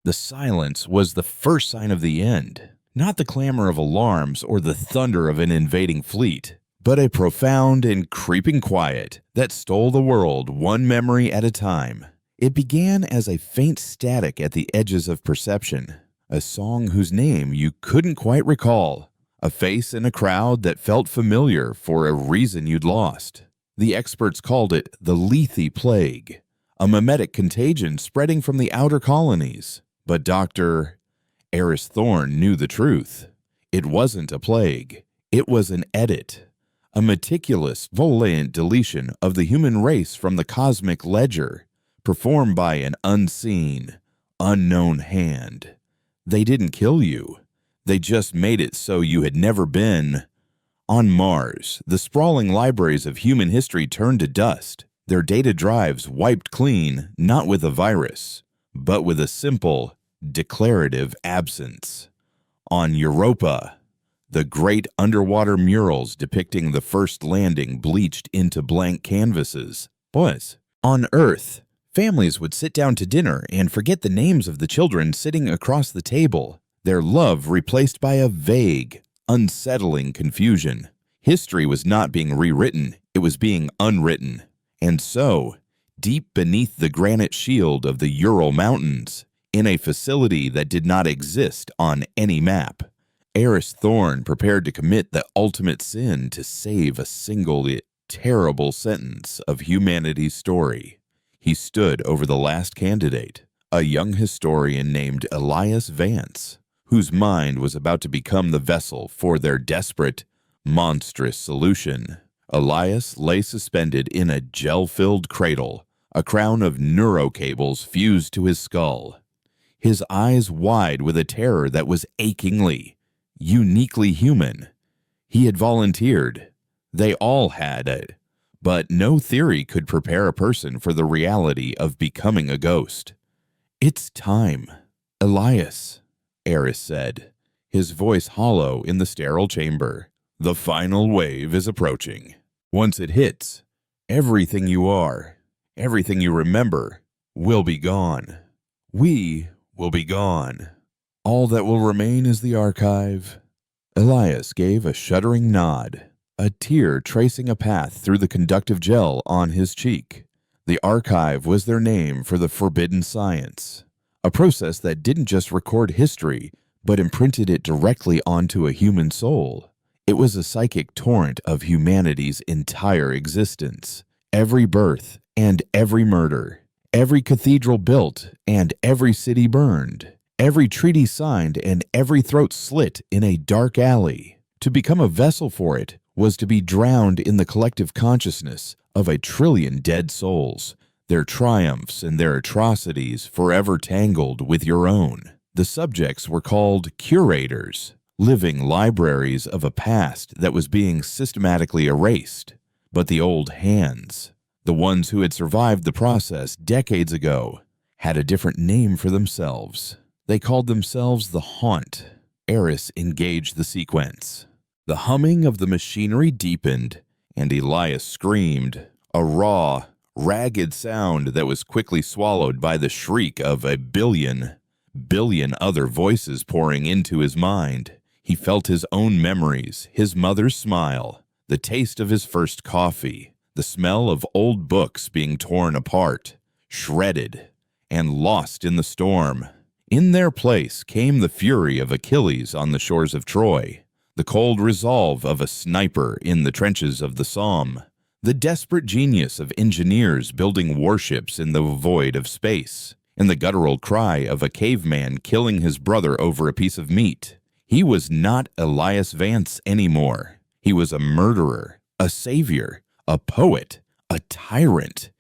The silence was the first sign of the end, not the clamor of alarms or the thunder of an invading fleet, but a profound and creeping quiet that stole the world one memory at a time. It began as a faint static at the edges of perception, a song whose name you couldn't quite recall, a face in a crowd that felt familiar for a reason you'd lost. The experts called it the Lethe Plague, a mimetic contagion spreading from the outer colonies. But Dr. Eris Thorne knew the truth. It wasn't a plague. It was an edit, a meticulous, volant deletion of the human race from the cosmic ledger, performed by an unseen, unknown hand. They didn't kill you. They just made it so you had never been. On Mars, the sprawling libraries of human history turned to dust, their data drives wiped clean, not with a virus, but with a simple, declarative absence. On Europa, the great underwater murals depicting the first landing bleached into blank canvases. On Earth, families would sit down to dinner and forget the names of the children sitting across the table, their love replaced by a vague, unsettling confusion. History was not being rewritten, it was being unwritten. And so, deep beneath the granite shield of the Ural Mountains, in a facility that did not exist on any map, Eris Thorne prepared to commit the ultimate sin to save a single terrible sentence of humanity's story. He stood over the last candidate, a young historian named Elias Vance, whose mind was about to become the vessel for their desperate, monstrous solution. Elias lay suspended in a gel-filled cradle, a crown of neurocables fused to his skull. His eyes wide with a terror that was achingly, uniquely human. He had volunteered. They all had it. But no theory could prepare a person for the reality of becoming a ghost. "It's time, Elias," Eris said, his voice hollow in the sterile chamber. "The final wave is approaching. Once it hits, everything you are, everything you remember, will be gone. We will be gone. All that will remain is the archive." Elias gave a shuddering nod, a tear tracing a path through the conductive gel on his cheek. The archive was their name for the forbidden science, a process that didn't just record history, but imprinted it directly onto a human soul. It was a psychic torrent of humanity's entire existence. Every birth and every murder, every cathedral built and every city burned, every treaty signed and every throat slit in a dark alley. To become a vessel for it was to be drowned in the collective consciousness of 1,000,000,000,000 dead souls, their triumphs and their atrocities forever tangled with your own. The subjects were called curators, living libraries of a past that was being systematically erased. But the old hands, the ones who had survived the process decades ago, had a different name for themselves. They called themselves the Haunt. Eris engaged the sequence. The humming of the machinery deepened, and Elias screamed, a raw, ragged sound that was quickly swallowed by the shriek of a billion other voices pouring into his mind. He felt his own memories, his mother's smile, the taste of his first coffee, the smell of old books being torn apart, shredded, and lost in the storm. In their place came the fury of Achilles on the shores of Troy, the cold resolve of a sniper in the trenches of the Somme, the desperate genius of engineers building warships in the void of space, and the guttural cry of a caveman killing his brother over a piece of meat. He was not Elias Vance anymore. He was a murderer, a savior, a poet, a tyrant.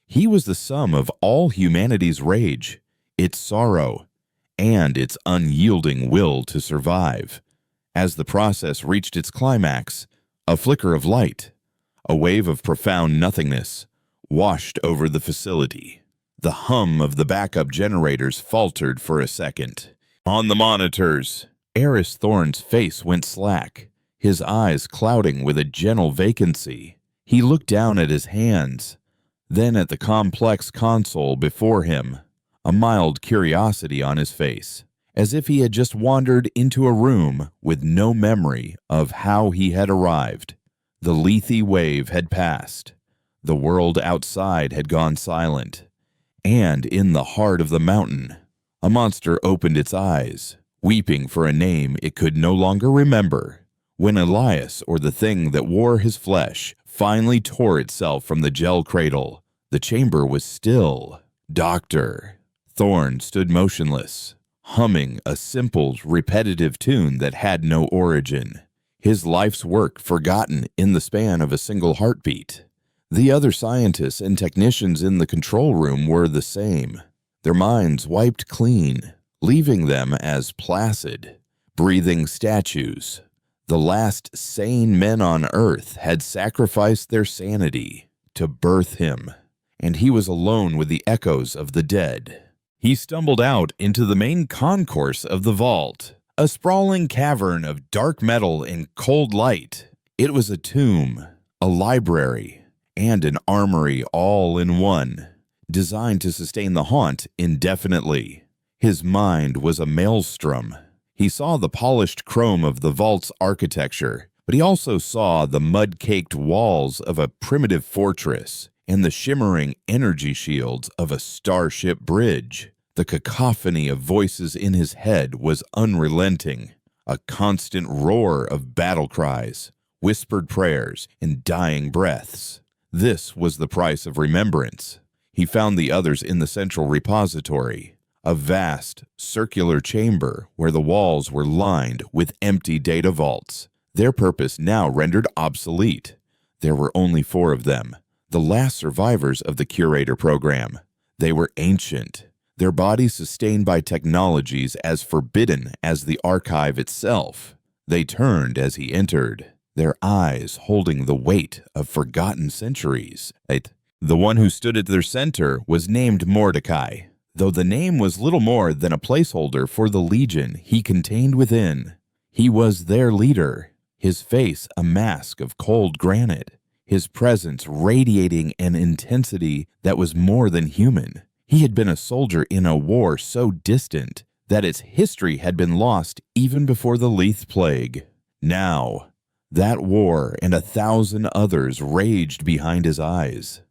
He was the sum of all humanity's rage, its sorrow, and its unyielding will to survive. As the process reached its climax, a flicker of light, a wave of profound nothingness, washed over the facility. The hum of the backup generators faltered for a second. On the monitors, Eris Thorne's face went slack, his eyes clouding with a gentle vacancy. He looked down at his hands, then at the complex console before him. a mild curiosity on his face, as if he had just wandered into a room with no memory of how he had arrived. The Lethe wave had passed. The world outside had gone silent. And in the heart of the mountain, a monster opened its eyes, weeping for a name it could no longer remember. When Elias, or the thing that wore his flesh, finally tore itself from the gel cradle, the chamber was still. Doctor Thorne stood motionless, humming a simple, repetitive tune that had no origin, his life's work forgotten in the span of a single heartbeat. The other scientists and technicians in the control room were the same, their minds wiped clean, leaving them as placid, breathing statues. The last sane men on Earth had sacrificed their sanity to birth him, and he was alone with the echoes of the dead. He stumbled out into the main concourse of the vault, a sprawling cavern of dark metal and cold light. It was a tomb, a library, and an armory all in one, designed to sustain the haunt indefinitely. His mind was a maelstrom. He saw the polished chrome of the vault's architecture, but he also saw the mud-caked walls of a primitive fortress and the shimmering energy shields of a starship bridge. The cacophony of voices in his head was unrelenting, a constant roar of battle cries, whispered prayers, and dying breaths. This was the price of remembrance. He found the others in the central repository, a vast, circular chamber where the walls were lined with empty data vaults, their purpose now rendered obsolete. There were only 4 of them, the last survivors of the Curator program. They were ancient, their bodies sustained by technologies as forbidden as the archive itself. They turned as he entered, their eyes holding the weight of forgotten centuries. The one who stood at their center was named Mordecai, though the name was little more than a placeholder for the legion he contained within. He was their leader, his face a mask of cold granite, his presence radiating an intensity that was more than human. He had been a soldier in a war so distant that its history had been lost even before the Lethe Plague. Now, that war and 1,000 others raged behind his eyes.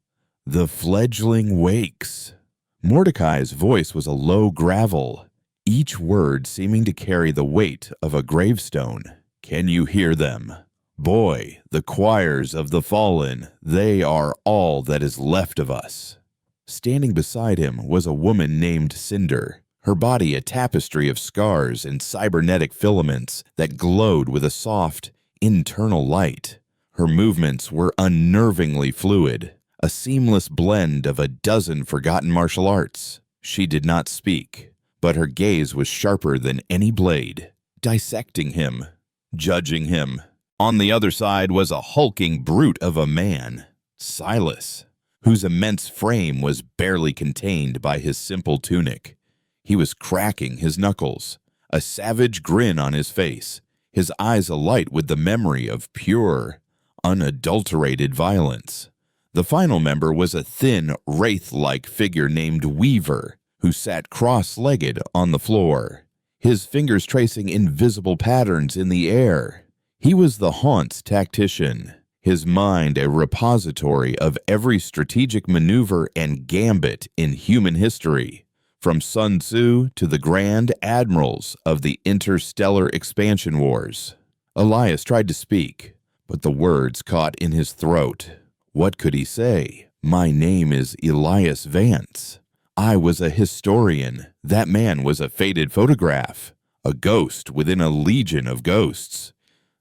The fledgling wakes. Mordecai's voice was a low gravel, each word seeming to carry the weight of a gravestone. Can you hear them? Boy, the choirs of the fallen, they are all that is left of us. Standing beside him was a woman named Cinder, her body a tapestry of scars and cybernetic filaments that glowed with a soft, internal light. Her movements were unnervingly fluid, a seamless blend of a dozen forgotten martial arts. She did not speak, but her gaze was sharper than any blade, dissecting him, judging him. On the other side was a hulking brute of a man, Silas, whose immense frame was barely contained by his simple tunic. He was cracking his knuckles, a savage grin on his face, his eyes alight with the memory of pure, unadulterated violence. The final member was a thin, wraith-like figure named Weaver, who sat cross-legged on the floor, his fingers tracing invisible patterns in the air. He was the haunt's tactician, his mind a repository of every strategic maneuver and gambit in human history, from Sun Tzu to the Grand Admirals of the interstellar expansion wars. Elias tried to speak, but the words caught in his throat. What could he say? My name is Elias Vance. I was a historian. That man was a faded photograph, a ghost within a legion of ghosts.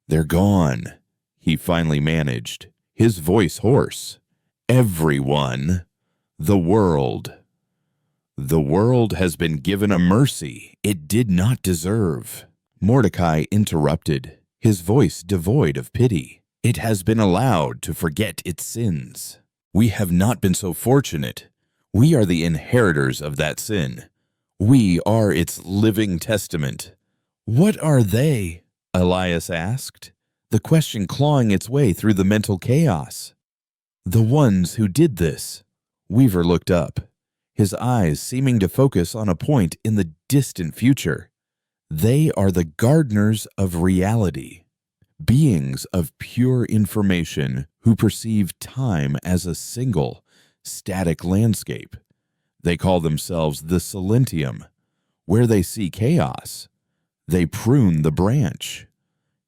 They're gone, he finally managed, his voice hoarse. Everyone. The world. The world has been given a mercy it did not deserve. Mordecai interrupted, his voice devoid of pity. It has been allowed to forget its sins. We have not been so fortunate. We are the inheritors of that sin. We are its living testament. What are they? Elias asked, the question clawing its way through the mental chaos. The ones who did this. Weaver looked up, his eyes seeming to focus on a point in the distant future. They are the gardeners of reality, beings of pure information who perceive time as a single, static landscape. They call themselves the Silentium. Where they see chaos, they prune the branch.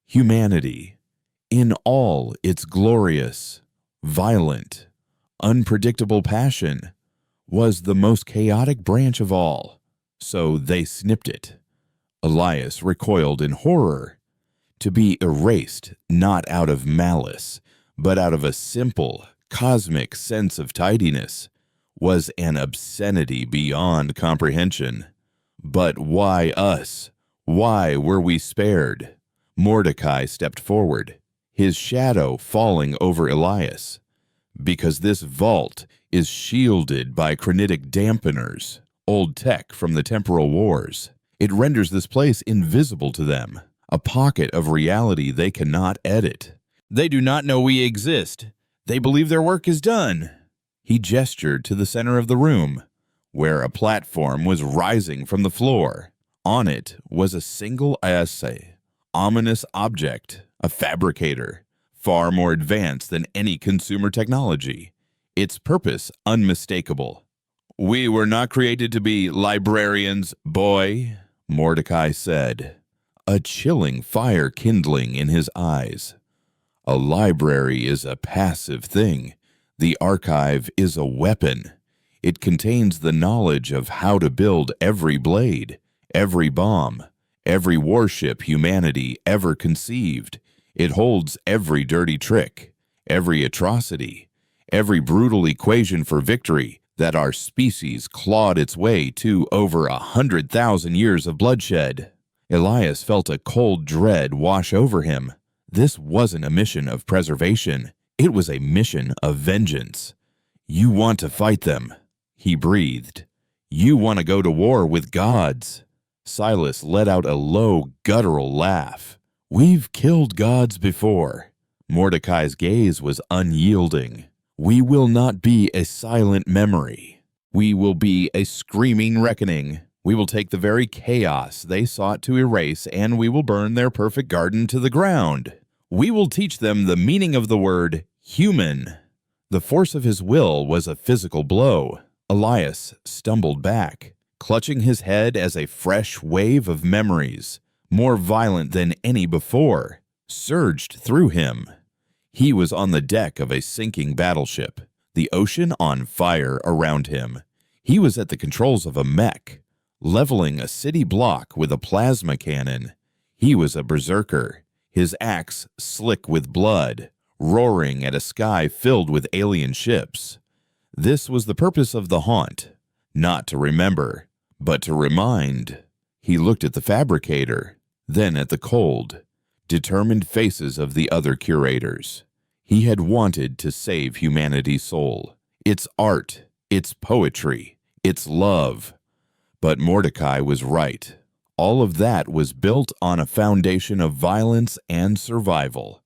Humanity, in all its glorious, violent, unpredictable passion, was the most chaotic branch of all, so they snipped it. Elias recoiled in horror. To be erased not out of malice, but out of a simple, cosmic sense of tidiness, was an obscenity beyond comprehension. But why us? Why were we spared? Mordecai stepped forward, his shadow falling over Elias. Because this vault is shielded by cranitic dampeners, old tech from the temporal wars. It renders this place invisible to them, a pocket of reality they cannot edit. They do not know we exist. They believe their work is done. He gestured to the center of the room, where a platform was rising from the floor. On it was a single assay, ominous object, a fabricator, far more advanced than any consumer technology. Its purpose unmistakable. "We were not created to be librarians, boy," Mordecai said, a chilling fire kindling in his eyes. "A library is a passive thing. The archive is a weapon. It contains the knowledge of how to build every blade, every bomb, every warship humanity ever conceived. It holds every dirty trick, every atrocity, every brutal equation for victory that our species clawed its way to over 100,000 years of bloodshed." Elias felt a cold dread wash over him. This wasn't a mission of preservation. It was a mission of vengeance. "You want to fight them," he breathed. "You want to go to war with gods." Silas let out a low, guttural laugh. "We've killed gods before." Mordecai's gaze was unyielding. "We will not be a silent memory. We will be a screaming reckoning. We will take the very chaos they sought to erase, and we will burn their perfect garden to the ground. We will teach them the meaning of the word human." The force of his will was a physical blow. Elias stumbled back, clutching his head as a fresh wave of memories, more violent than any before, surged through him. He was on the deck of a sinking battleship, the ocean on fire around him. He was at the controls of a mech, leveling a city block with a plasma cannon. He was a berserker, his axe slick with blood, roaring at a sky filled with alien ships. This was the purpose of the haunt, not to remember, but to remind. He looked at the fabricator, then at the cold, determined faces of the other curators. He had wanted to save humanity's soul, its art, its poetry, its love. But Mordecai was right. All of that was built on a foundation of violence and survival.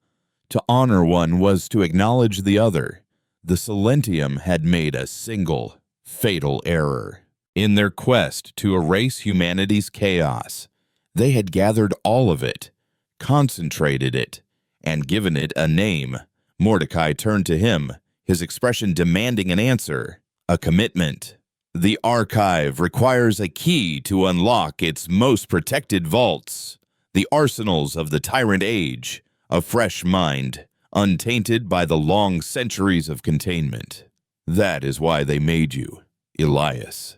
To honor one was to acknowledge the other. The Silentium had made a single, fatal error. In their quest to erase humanity's chaos, they had gathered all of it, concentrated it, and given it a name. Mordecai turned to him, his expression demanding an answer, a commitment. "The archive requires a key to unlock its most protected vaults, the arsenals of the tyrant age, a fresh mind, untainted by the long centuries of containment. That is why they made you, Elias.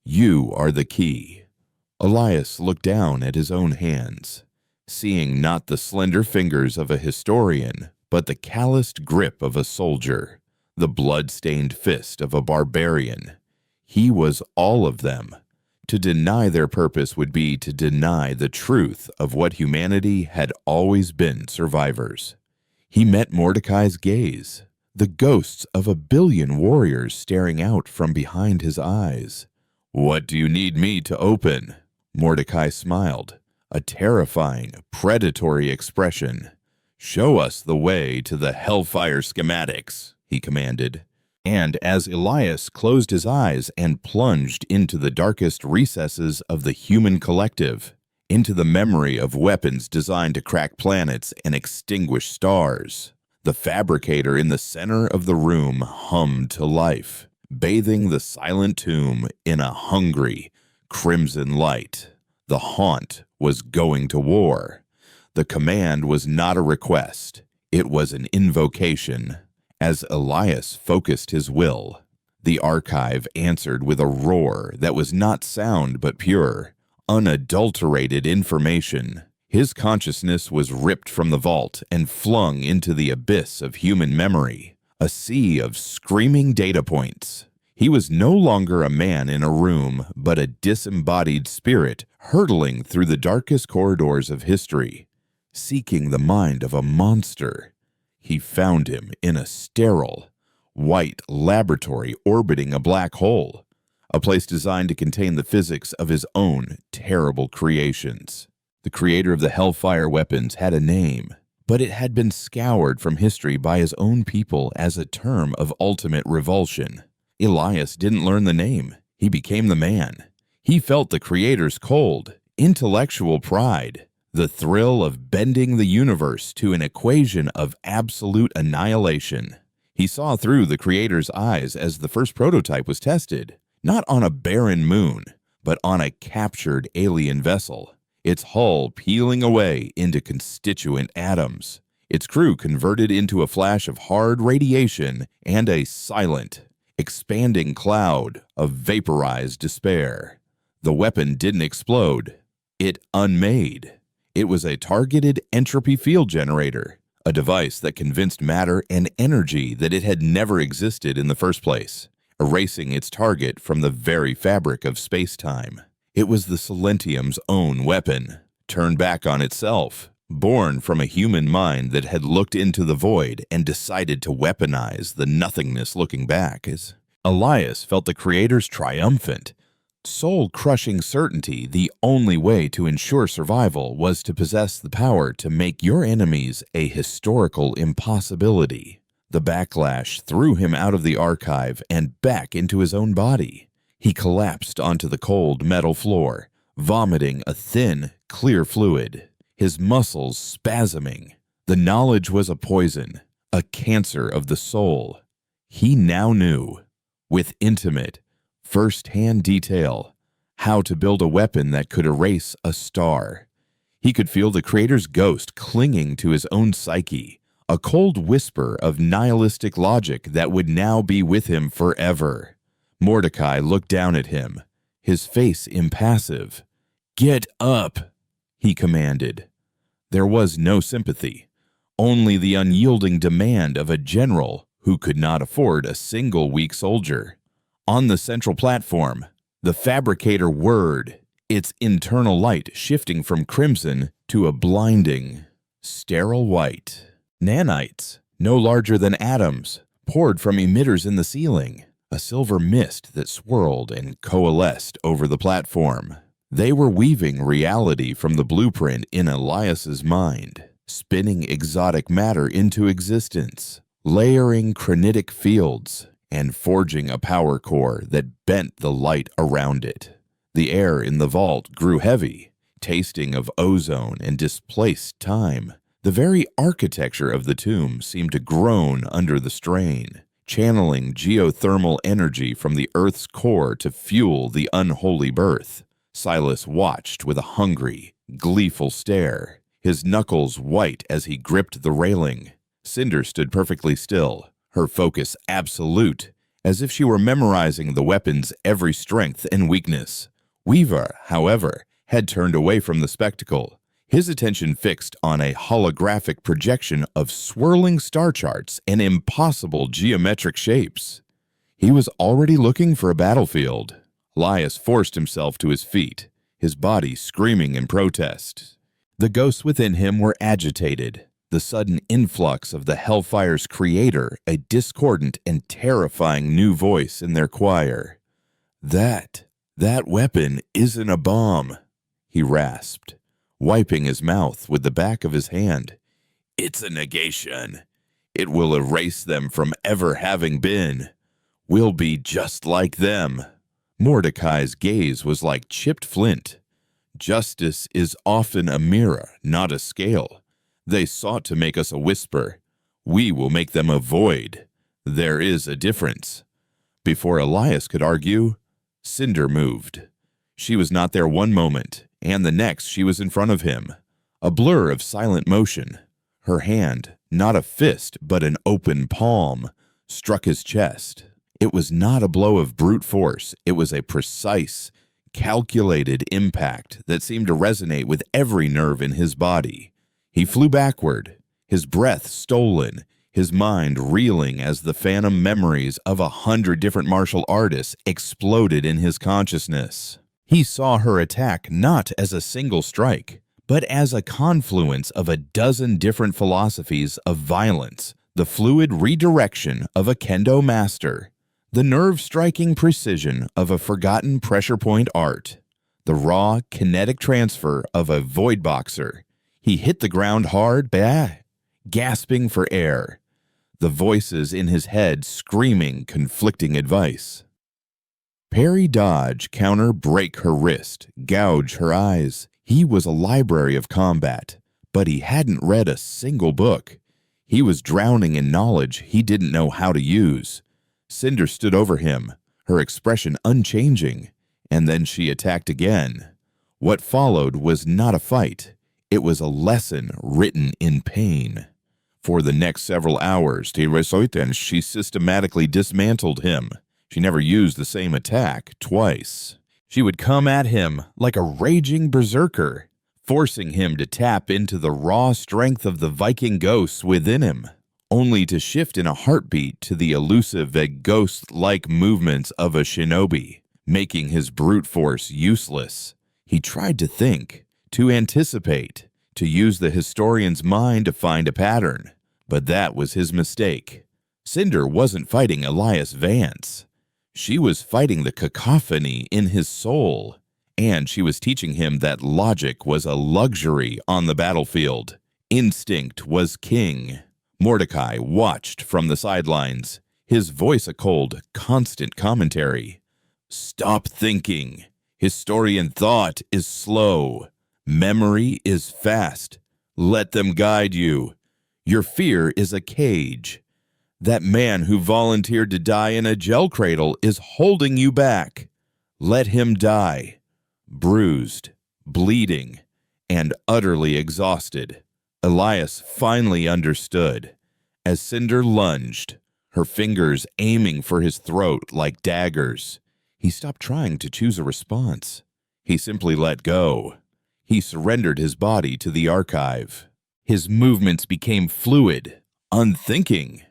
You are the key." Elias looked down at his own hands, seeing not the slender fingers of a historian, but the calloused grip of a soldier, the blood-stained fist of a barbarian. He was all of them. To deny their purpose would be to deny the truth of what humanity had always been: survivors. He met Mordecai's gaze, the ghosts of 1,000,000,000 warriors staring out from behind his eyes. "What do you need me to open?" Mordecai smiled, a terrifying, predatory expression. "Show us the way to the Hellfire schematics," he commanded. And as Elias closed his eyes and plunged into the darkest recesses of the human collective, into the memory of weapons designed to crack planets and extinguish stars, the fabricator in the center of the room hummed to life, bathing the silent tomb in a hungry, crimson light. The haunt was going to war. The command was not a request. It was an invocation. As Elias focused his will, the archive answered with a roar that was not sound but pure, unadulterated information. His consciousness was ripped from the vault and flung into the abyss of human memory, a sea of screaming data points. He was no longer a man in a room, but a disembodied spirit hurtling through the darkest corridors of history, seeking the mind of a monster. He found him in a sterile, white laboratory orbiting a black hole, a place designed to contain the physics of his own terrible creations. The creator of the Hellfire weapons had a name, but it had been scoured from history by his own people as a term of ultimate revulsion. Elias didn't learn the name. He became the man. He felt the creator's cold, intellectual pride, the thrill of bending the universe to an equation of absolute annihilation. He saw through the creator's eyes as the first prototype was tested, not on a barren moon, but on a captured alien vessel, its hull peeling away into constituent atoms, its crew converted into a flash of hard radiation and a silent, expanding cloud of vaporized despair. The weapon didn't explode. It unmade. It was a targeted entropy field generator, a device that convinced matter and energy that it had never existed in the first place, erasing its target from the very fabric of space-time. It was the Silentium's own weapon, turned back on itself, born from a human mind that had looked into the void and decided to weaponize the nothingness looking back. As Elias felt the creator's triumphant, soul-crushing certainty the only way to ensure survival was to possess the power to make your enemies a historical impossibility. The backlash threw him out of the archive and back into his own body. He collapsed onto the cold metal floor, vomiting a thin, clear fluid, his muscles spasming. The knowledge was a poison, a cancer of the soul. He now knew, with intimate, first-hand detail, how to build a weapon that could erase a star. He could feel the creator's ghost clinging to his own psyche, a cold whisper of nihilistic logic that would now be with him forever. Mordecai looked down at him, his face impassive. "Get up," he commanded. There was no sympathy, only the unyielding demand of a general who could not afford a single weak soldier. On the central platform, the fabricator whirred, its internal light shifting from crimson to a blinding, sterile white. Nanites, no larger than atoms, poured from emitters in the ceiling, a silver mist that swirled and coalesced over the platform. They were weaving reality from the blueprint in Elias's mind, spinning exotic matter into existence, layering granitic fields, and forging a power core that bent the light around it. The air in the vault grew heavy, tasting of ozone and displaced time. The very architecture of the tomb seemed to groan under the strain, channeling geothermal energy from the Earth's core to fuel the unholy birth. Silas watched with a hungry, gleeful stare, his knuckles white as he gripped the railing. Cinder stood perfectly still, her focus absolute, as if she were memorizing the weapon's every strength and weakness. Weaver, however, had turned away from the spectacle, his attention fixed on a holographic projection of swirling star charts and impossible geometric shapes. He was already looking for a battlefield. Elias forced himself to his feet, his body screaming in protest. The ghosts within him were agitated, the sudden influx of the Hellfire's creator a discordant and terrifying new voice in their choir. That weapon isn't a bomb," he rasped, wiping his mouth with the back of his hand. "It's a negation. It will erase them from ever having been. We'll be just like them. Mordecai's gaze was like chipped flint. Justice is often a mirror, not a scale. They sought to make us a whisper. We will make them a void. There is a difference. Before Elias could argue, Cinder moved. She was not there one moment, and the next she was in front of him. A blur of silent motion. Her hand, not a fist but an open palm, struck his chest. It was not a blow of brute force. It was a precise, calculated impact that seemed to resonate with every nerve in his body. He flew backward, his breath stolen, his mind reeling as the phantom memories of 100 different martial artists exploded in his consciousness. He saw her attack not as a single strike, but as a confluence of a dozen different philosophies of violence, the fluid redirection of a kendo master, the nerve-striking precision of a forgotten pressure point art, the raw, kinetic transfer of a void boxer. He hit the ground hard, gasping for air, the voices in his head screaming conflicting advice. Parry, dodge, counter, break her wrist, gouge her eyes. He was a library of combat, but he hadn't read a single book. He was drowning in knowledge he didn't know how to use. Cinder stood over him, her expression unchanging, and then she attacked again. What followed was not a fight. It was a lesson written in pain. For the next several hours, she systematically dismantled him. She never used the same attack twice. She would come at him like a raging berserker, forcing him to tap into the raw strength of the Viking ghosts within him, only to shift in a heartbeat to the elusive and ghost-like movements of a shinobi, making his brute force useless. He tried to think, to anticipate, to use the historian's mind to find a pattern, but that was his mistake. Cinder wasn't fighting Elias Vance. She was fighting the cacophony in his soul, and she was teaching him that logic was a luxury on the battlefield. Instinct was king. Mordecai watched from the sidelines, his voice a cold, constant commentary. Stop thinking. Historian thought is slow. Memory is fast. Let them guide you. Your fear is a cage. That man who volunteered to die in a gel cradle is holding you back. Let him die, bruised, bleeding, and utterly exhausted. Elias finally understood. As Cinder lunged, her fingers aiming for his throat like daggers, he stopped trying to choose a response. He simply let go. He surrendered his body to the archive. His movements became fluid, unthinking.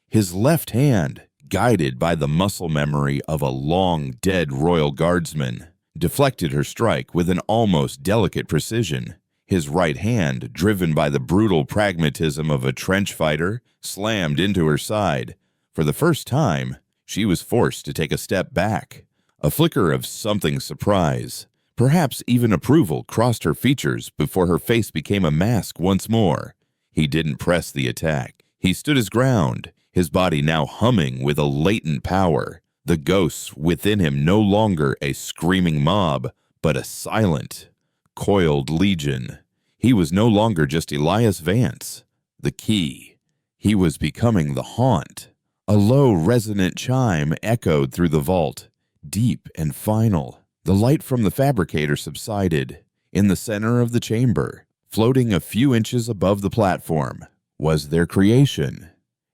His left hand, guided by the muscle memory of a long-dead royal guardsman, deflected her strike with an almost delicate precision. His right hand, driven by the brutal pragmatism of a trench fighter, slammed into her side. For the first time, she was forced to take a step back. A flicker of something surprise, perhaps even approval, crossed her features before her face became a mask once more. He didn't press the attack. He stood his ground, his body now humming with a latent power, the ghosts within him no longer a screaming mob, but a silent, coiled legion. He was no longer just Elias Vance, the key. He was becoming the haunt. A low, resonant chime echoed through the vault, deep and final. The light from the fabricator subsided. In the center of the chamber, floating a few inches above the platform, was their creation.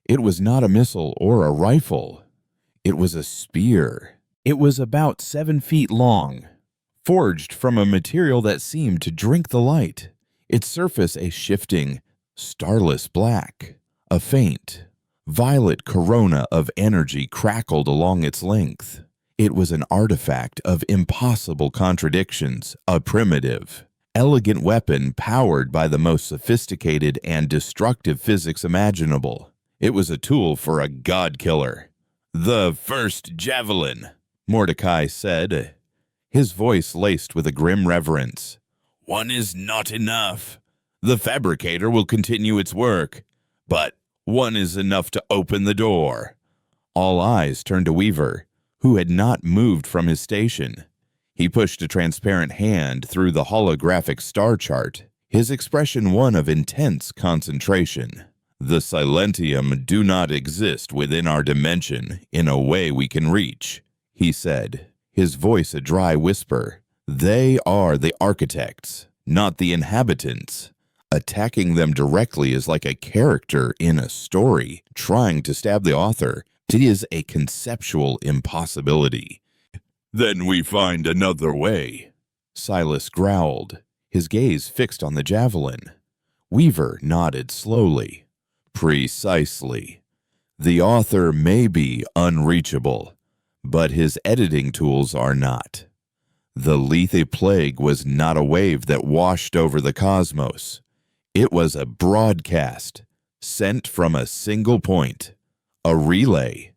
It was not a missile or a rifle. It was a spear. It was about 7 feet long, forged from a material that seemed to drink the light, its surface a shifting, starless black. A faint, violet corona of energy crackled along its length. It was an artifact of impossible contradictions, a primitive, elegant weapon powered by the most sophisticated and destructive physics imaginable. It was a tool for a god-killer. The first javelin, Mordecai said, his voice laced with a grim reverence. One is not enough. The fabricator will continue its work, but one is enough to open the door. All eyes turned to Weaver, who had not moved from his station. He pushed a transparent hand through the holographic star chart, his expression one of intense concentration. The Silentium do not exist within our dimension in a way we can reach, he said, his voice a dry whisper. They are the architects, not the inhabitants. Attacking them directly is like a character in a story trying to stab the author. It is a conceptual impossibility. Then we find another way, Silas growled, his gaze fixed on the javelin. Weaver nodded slowly. Precisely. The author may be unreachable, but his editing tools are not. The Lethe Plague was not a wave that washed over the cosmos. It was a broadcast, sent from a single point, a relay.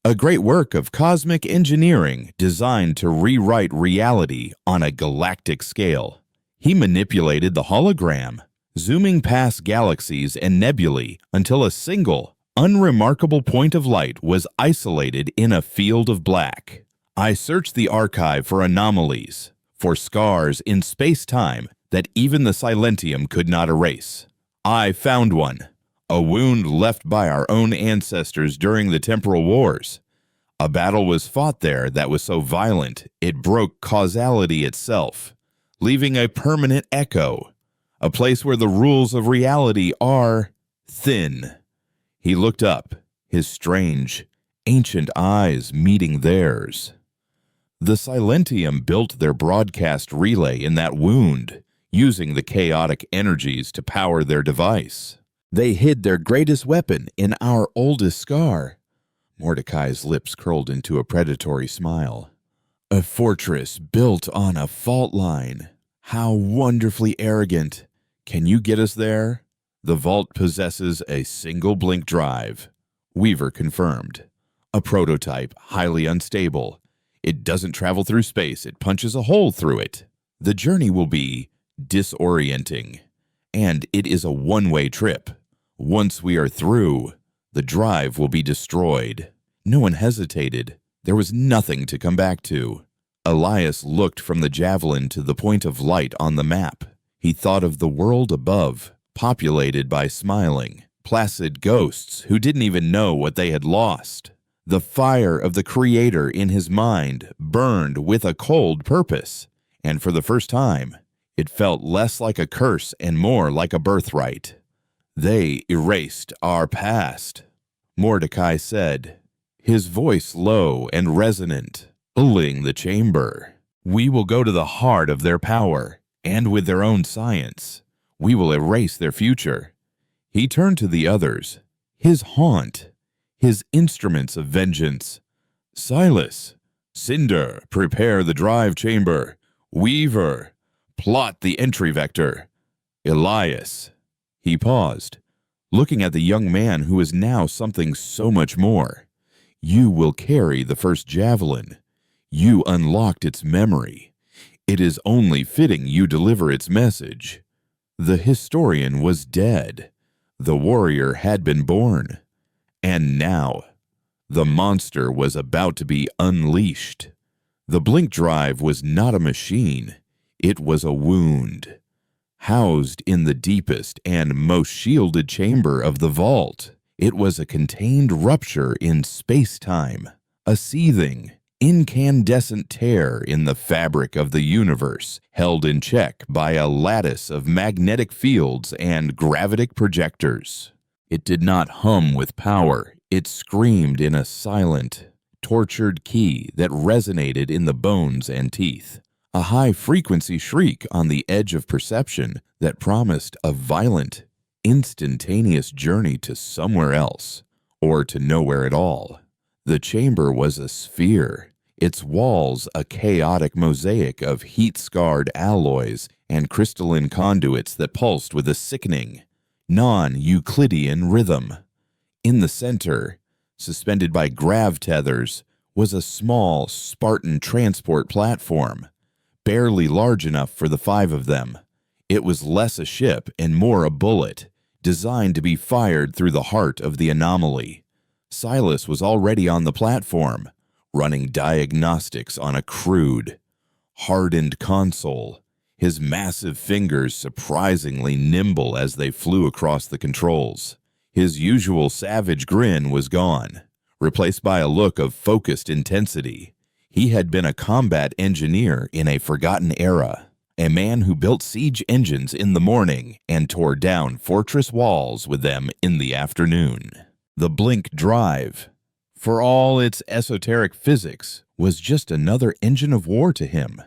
A great work of cosmic engineering designed to rewrite reality on a galactic scale. He manipulated the hologram, zooming past galaxies and nebulae until a single, unremarkable point of light was isolated in a field of black. I searched the archive for anomalies, for scars in space-time that even the Silentium could not erase. I found one, a wound left by our own ancestors during the temporal wars. A battle was fought there that was so violent it broke causality itself, leaving a permanent echo, a place where the rules of reality are thin. He looked up, his strange, ancient eyes meeting theirs. The Silentium built their broadcast relay in that wound, using the chaotic energies to power their device. They hid their greatest weapon in our oldest scar. Mordecai's lips curled into a predatory smile. A fortress built on a fault line. How wonderfully arrogant. Can you get us there? The vault possesses a single blink drive, Weaver confirmed. A prototype, highly unstable. It doesn't travel through space, it punches a hole through it. The journey will be disorienting, and it is a one-way trip. Once we are through, the drive will be destroyed. No one hesitated. There was nothing to come back to. Elias looked from the javelin to the point of light on the map. He thought of the world above, populated by smiling, placid ghosts who didn't even know what they had lost. The fire of the Creator in his mind burned with a cold purpose, and for the first time, it felt less like a curse and more like a birthright. They erased our past, Mordecai said, his voice low and resonant, filling the chamber. We will go to the heart of their power, and with their own science, we will erase their future. He turned to the others, his haunt, his instruments of vengeance. Silas, Cinder, prepare the drive chamber. Weaver, plot the entry vector. Elias. He paused, looking at the young man who is now something so much more. You will carry the first javelin. You unlocked its memory. It is only fitting you deliver its message. The historian was dead. The warrior had been born. And now, the monster was about to be unleashed. The blink drive was not a machine. It was a wound, housed in the deepest and most shielded chamber of the vault. It was a contained rupture in space-time, a seething, incandescent tear in the fabric of the universe, held in check by a lattice of magnetic fields and gravitic projectors. It did not hum with power. It screamed in a silent, tortured key that resonated in the bones and teeth. A high-frequency shriek on the edge of perception that promised a violent, instantaneous journey to somewhere else, or to nowhere at all. The chamber was a sphere, its walls a chaotic mosaic of heat-scarred alloys and crystalline conduits that pulsed with a sickening, non-Euclidean rhythm. In the center, suspended by grav tethers, was a small, Spartan transport platform, barely large enough for the 5 of them. It was less a ship and more a bullet, designed to be fired through the heart of the anomaly. Silas was already on the platform, running diagnostics on a crude, hardened console, his massive fingers surprisingly nimble as they flew across the controls. His usual savage grin was gone, replaced by a look of focused intensity. He had been a combat engineer in a forgotten era, a man who built siege engines in the morning and tore down fortress walls with them in the afternoon. The Blink drive, for all its esoteric physics, was just another engine of war to him,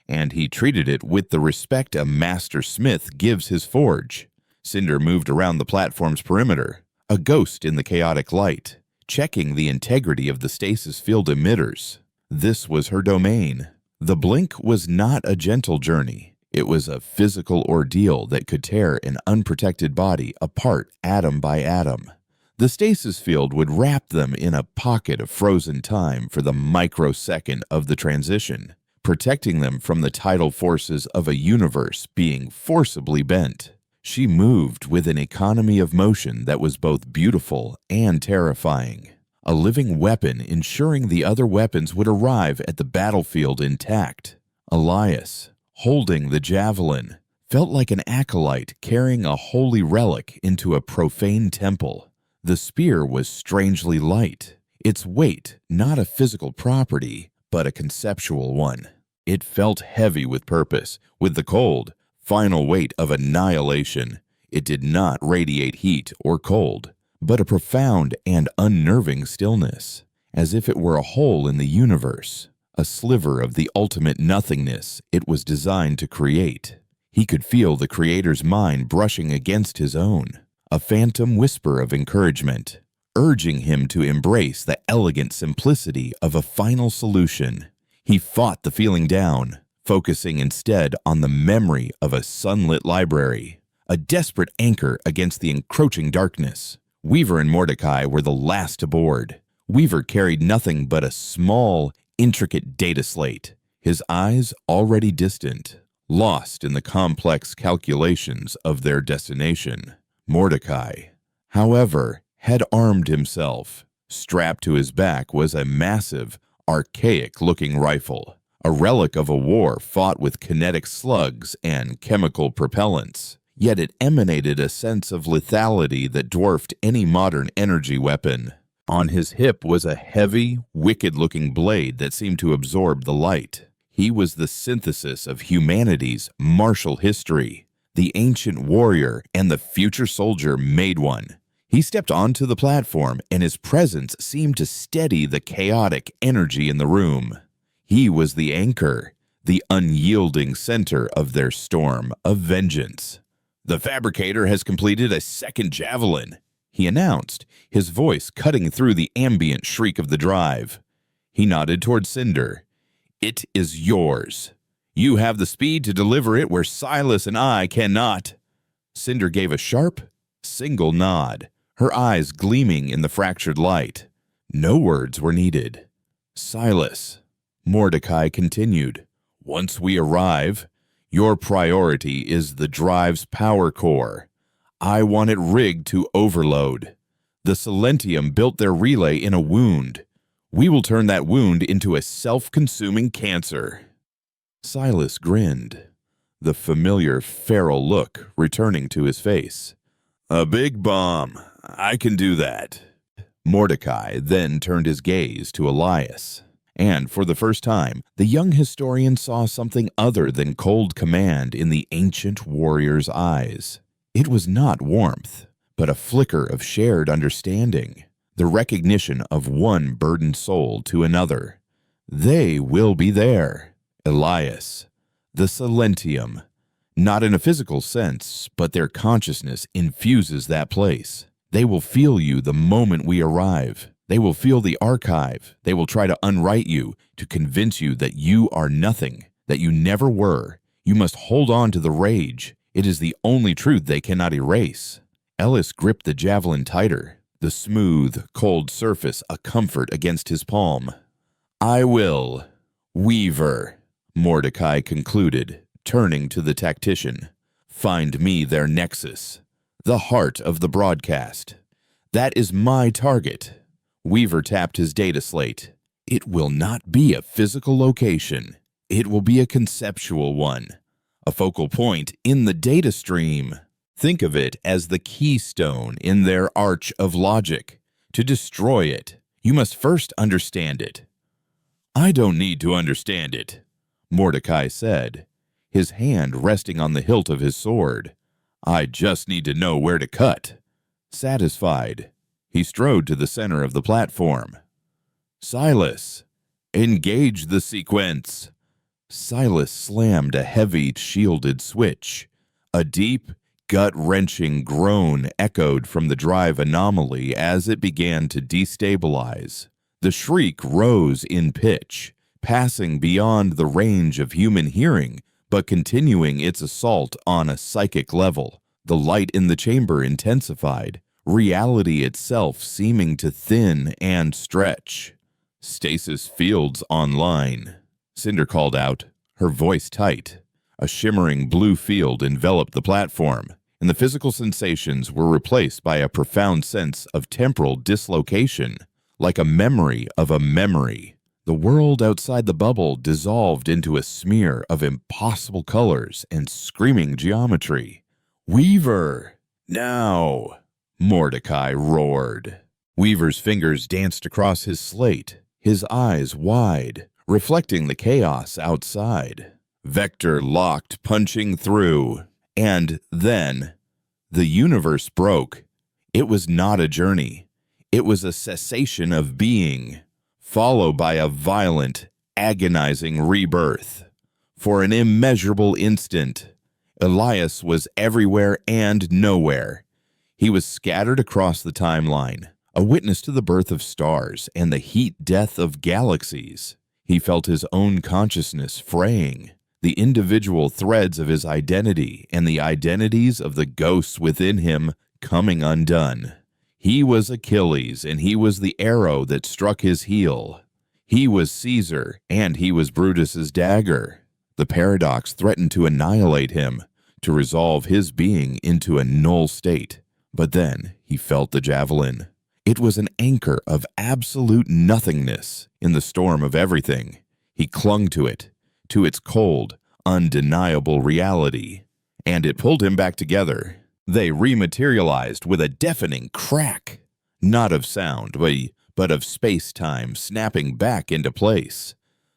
and he treated it with the respect a master smith gives his forge. Cinder moved around the platform's perimeter, a ghost in the chaotic light, checking the integrity of the stasis field emitters. This was her domain. The Blink was not a gentle journey. It was a physical ordeal that could tear an unprotected body apart atom by atom. The stasis field would wrap them in a pocket of frozen time for the microsecond of the transition, protecting them from the tidal forces of a universe being forcibly bent. She moved with an economy of motion that was both beautiful and terrifying, a living weapon ensuring the other weapons would arrive at the battlefield intact. Elias, holding the javelin, felt like an acolyte carrying a holy relic into a profane temple. The spear was strangely light, its weight not a physical property, but a conceptual one. It felt heavy with purpose, with the cold, final weight of annihilation. It did not radiate heat or cold, but a profound and unnerving stillness, as if it were a hole in the universe, a sliver of the ultimate nothingness it was designed to create. He could feel the Creator's mind brushing against his own, a phantom whisper of encouragement, urging him to embrace the elegant simplicity of a final solution. He fought the feeling down, focusing instead on the memory of a sunlit library, a desperate anchor against the encroaching darkness. Weaver and Mordecai were the last aboard. Weaver carried nothing but a small, intricate data slate, his eyes already distant, lost in the complex calculations of their destination. Mordecai, however, had armed himself. Strapped to his back was a massive, archaic-looking rifle, a relic of a war fought with kinetic slugs and chemical propellants, yet it emanated a sense of lethality that dwarfed any modern energy weapon. On his hip was a heavy, wicked-looking blade that seemed to absorb the light. He was the synthesis of humanity's martial history. The ancient warrior and the future soldier made one. He stepped onto the platform, and his presence seemed to steady the chaotic energy in the room. He was the anchor, the unyielding center of their storm of vengeance. "The fabricator has completed a second javelin," he announced, his voice cutting through the ambient shriek of the drive. He nodded toward Cinder. "It is yours. You have the speed to deliver it where Silas and I cannot." Cinder gave a sharp, single nod, her eyes gleaming in the fractured light. No words were needed. "Silas," Mordecai continued, "once we arrive, your priority is the drive's power core. I want it rigged to overload. The Silentium built their relay in a wound. We will turn that wound into a self-consuming cancer." Silas grinned, the familiar feral look returning to his face. "A big bomb. I can do that." Mordecai then turned his gaze to Elias, and for the first time, the young historian saw something other than cold command in the ancient warrior's eyes. It was not warmth, but a flicker of shared understanding, the recognition of one burdened soul to another. They will be there. Elias, the Silentium, not in a physical sense, but their consciousness infuses that place. They will feel you the moment we arrive. They will feel the archive. They will try to unwrite you, to convince you that you are nothing, that you never were. You must hold on to the rage. It is the only truth they cannot erase. Ellis gripped the javelin tighter, the smooth, cold surface a comfort against his palm. "I will, Weaver," Mordecai concluded, turning to the tactician. "Find me their nexus, the heart of the broadcast. That is my target. Weaver tapped his data slate. It will not be a physical location. It will be a conceptual one, a focal point in the data stream. Think of it as the keystone in their arch of logic. To destroy it, you must first understand it. I don't need to understand it, Mordecai said, his hand resting on the hilt of his sword. I just need to know where to cut. Satisfied, he strode to the center of the platform. Silas, engage the sequence. Silas slammed a heavy, shielded switch. A deep, gut-wrenching groan echoed from the drive anomaly as it began to destabilize. The shriek rose in pitch, passing beyond the range of human hearing, but continuing its assault on a psychic level. The light in the chamber intensified, reality itself seeming to thin and stretch. Stasis fields online, Cinder called out, her voice tight. A shimmering blue field enveloped the platform, and the physical sensations were replaced by a profound sense of temporal dislocation, like a memory of a memory. The world outside the bubble dissolved into a smear of impossible colors and screaming geometry. Weaver! Now! Mordecai roared. Weaver's fingers danced across his slate, his eyes wide, reflecting the chaos outside. Vector locked, punching through. And then, the universe broke. It was not a journey. It was a cessation of being, followed by a violent, agonizing rebirth. For an immeasurable instant, Elias was everywhere and nowhere. He was scattered across the timeline, a witness to the birth of stars and the heat death of galaxies. He felt his own consciousness fraying, the individual threads of his identity and the identities of the ghosts within him coming undone. He was Achilles, and he was the arrow that struck his heel. He was Caesar, and he was Brutus's dagger. The paradox threatened to annihilate him, to resolve his being into a null state. But then he felt the javelin. It was an anchor of absolute nothingness in the storm of everything. He clung to it, to its cold, undeniable reality, and it pulled him back together. They rematerialized with a deafening crack, not of sound, but of space-time snapping back into place.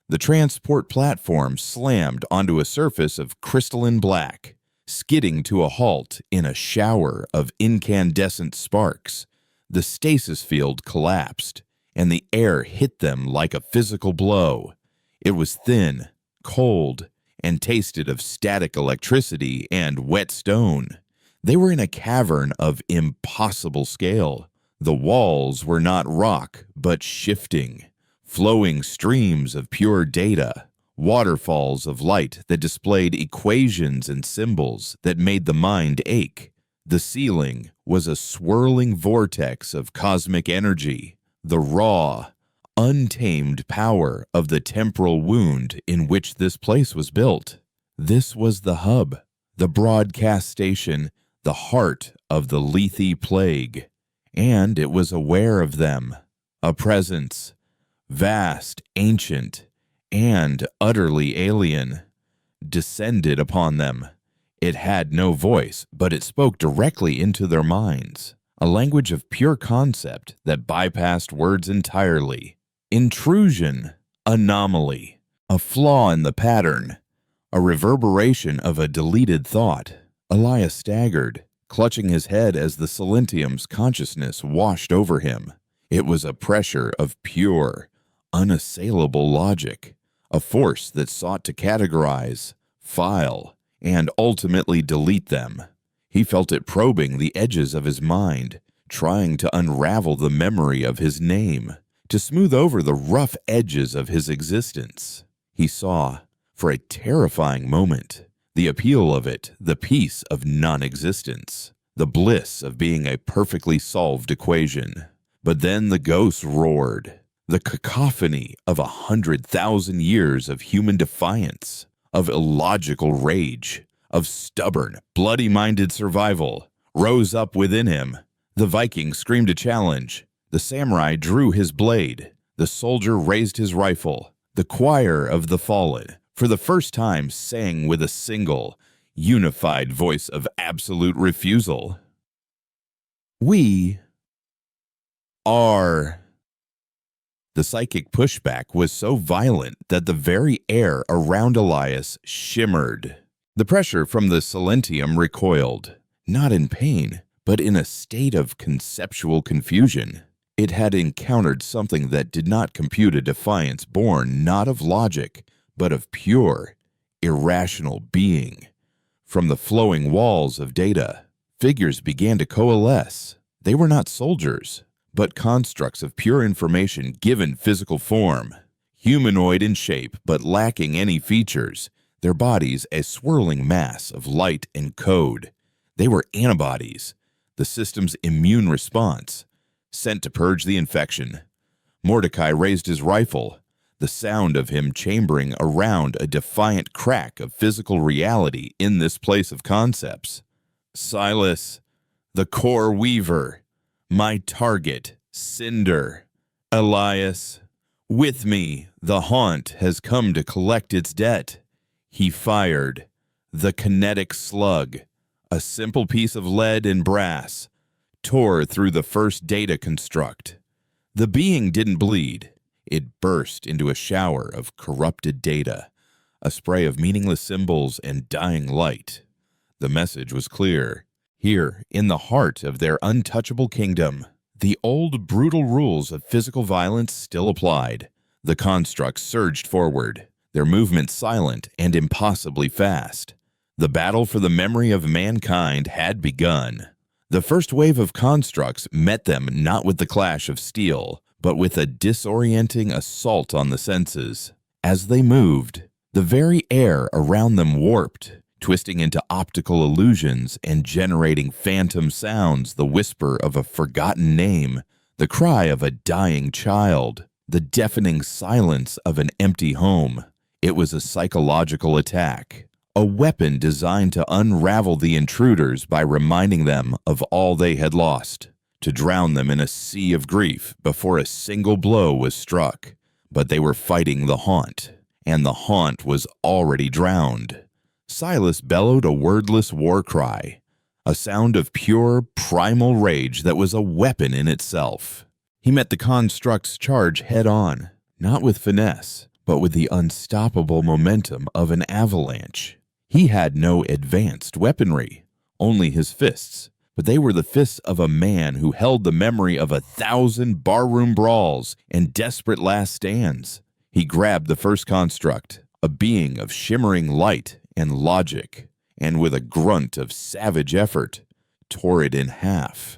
The transport platform slammed onto a surface of crystalline black, skidding to a halt in a shower of incandescent sparks. The stasis field collapsed, and the air hit them like a physical blow. It was thin, cold, and tasted of static electricity and wet stone. They were in a cavern of impossible scale. The walls were not rock, but shifting, flowing streams of pure data, waterfalls of light that displayed equations and symbols that made the mind ache. The ceiling was a swirling vortex of cosmic energy, the raw, untamed power of the temporal wound in which this place was built. This was the hub, the broadcast station, the heart of the Lethe plague, and it was aware of them. A presence, vast, ancient, and utterly alien, descended upon them. It had no voice, but it spoke directly into their minds, a language of pure concept that bypassed words entirely. Intrusion, anomaly, a flaw in the pattern, a reverberation of a deleted thought. Elias staggered, clutching his head as the Silentium's consciousness washed over him. It was a pressure of pure, unassailable logic, a force that sought to categorize, file, and ultimately delete them. He felt it probing the edges of his mind, trying to unravel the memory of his name, to smooth over the rough edges of his existence. He saw, for a terrifying moment, the appeal of it, the peace of non-existence, the bliss of being a perfectly solved equation. But then the ghost roared, the cacophony of 100,000 years of human defiance, of illogical rage, of stubborn, bloody-minded survival, rose up within him. The Viking screamed a challenge. The samurai drew his blade. The soldier raised his rifle. The choir of the fallen, for the first time, sang with a single, unified voice of absolute refusal. We are. The psychic pushback was so violent that the very air around Elias shimmered. The pressure from the Silentium recoiled, not in pain, but in a state of conceptual confusion. It had encountered something that did not compute a defiance born not of logic, but of pure, irrational being. From the flowing walls of data, figures began to coalesce. They were not soldiers, but constructs of pure information given physical form. Humanoid in shape, but lacking any features, their bodies a swirling mass of light and code. They were antibodies, the system's immune response, sent to purge the infection. Mordecai raised his rifle, the sound of him chambering around a defiant crack of physical reality in this place of concepts. Silas, the core weaver, my target, Cinder. Elias, with me, the haunt has come to collect its debt. He fired. The kinetic slug, a simple piece of lead and brass, tore through the first data construct. The being didn't bleed. It burst into a shower of corrupted data, a spray of meaningless symbols and dying light. The message was clear. Here, in the heart of their untouchable kingdom, the old brutal rules of physical violence still applied. The constructs surged forward, their movements silent and impossibly fast. The battle for the memory of mankind had begun. The first wave of constructs met them not with the clash of steel, but with a disorienting assault on the senses. As they moved, the very air around them warped, twisting into optical illusions and generating phantom sounds, the whisper of a forgotten name, the cry of a dying child, the deafening silence of an empty home. It was a psychological attack. A weapon designed to unravel the intruders by reminding them of all they had lost, to drown them in a sea of grief before a single blow was struck. But they were fighting the haunt, and the haunt was already drowned. Silas bellowed a wordless war cry, a sound of pure, primal rage that was a weapon in itself. He met the construct's charge head-on, not with finesse, but with the unstoppable momentum of an avalanche. He had no advanced weaponry, only his fists, but they were the fists of a man who held the memory of 1,000 barroom brawls and desperate last stands. He grabbed the first construct, a being of shimmering light and logic, and with a grunt of savage effort, tore it in half.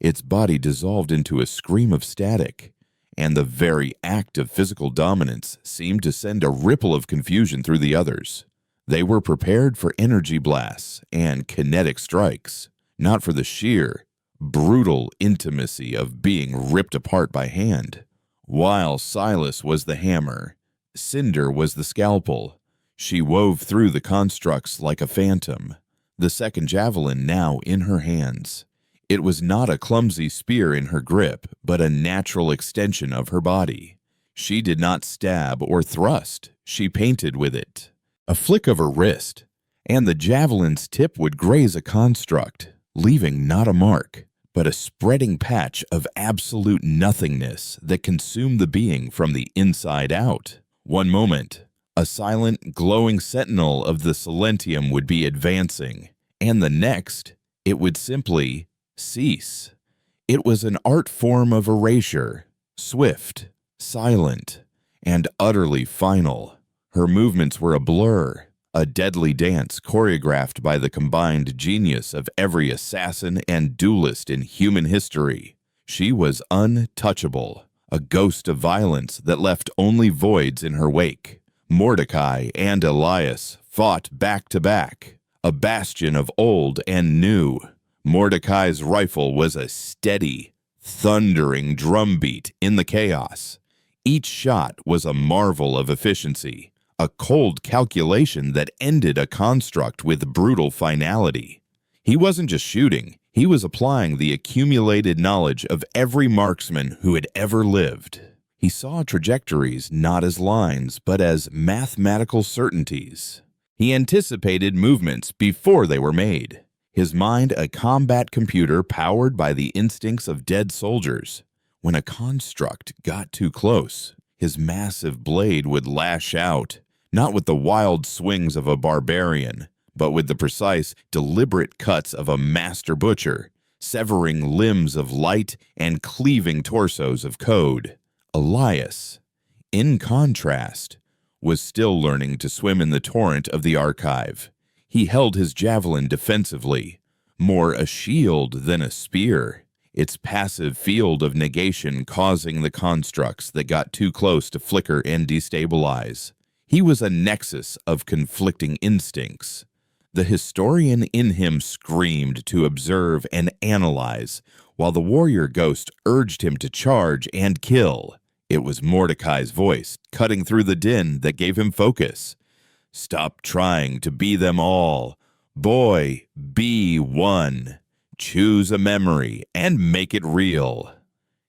Its body dissolved into a scream of static, and the very act of physical dominance seemed to send a ripple of confusion through the others. They were prepared for energy blasts and kinetic strikes, not for the sheer, brutal intimacy of being ripped apart by hand. While Silas was the hammer, Cinder was the scalpel. She wove through the constructs like a phantom, the second javelin now in her hands. It was not a clumsy spear in her grip, but a natural extension of her body. She did not stab or thrust, she painted with it. A flick of her wrist, and the javelin's tip would graze a construct, leaving not a mark, but a spreading patch of absolute nothingness that consumed the being from the inside out. One moment, a silent, glowing sentinel of the Silentium would be advancing, and the next, it would simply cease. It was an art form of erasure, swift, silent, and utterly final. Her movements were a blur, a deadly dance choreographed by the combined genius of every assassin and duelist in human history. She was untouchable, a ghost of violence that left only voids in her wake. Mordecai and Elias fought back to back, a bastion of old and new. Mordecai's rifle was a steady, thundering drumbeat in the chaos. Each shot was a marvel of efficiency, a cold calculation that ended a construct with brutal finality. He wasn't just shooting, He was applying the accumulated knowledge of every marksman who had ever lived. He saw trajectories not as lines, but as mathematical certainties. He anticipated movements before they were made. His mind a combat computer powered by the instincts of dead soldiers. When a construct got too close, his massive blade would lash out, not with the wild swings of a barbarian, but with the precise, deliberate cuts of a master butcher, severing limbs of light and cleaving torsos of code. Elias, in contrast, was still learning to swim in the torrent of the archive. He held his javelin defensively, more a shield than a spear, its passive field of negation causing the constructs that got too close to flicker and destabilize. He was a nexus of conflicting instincts. The historian in him screamed to observe and analyze, while the warrior ghost urged him to charge and kill. It was Mordecai's voice, cutting through the din, that gave him focus. Stop trying to be them all. Boy, be one. Choose a memory and make it real.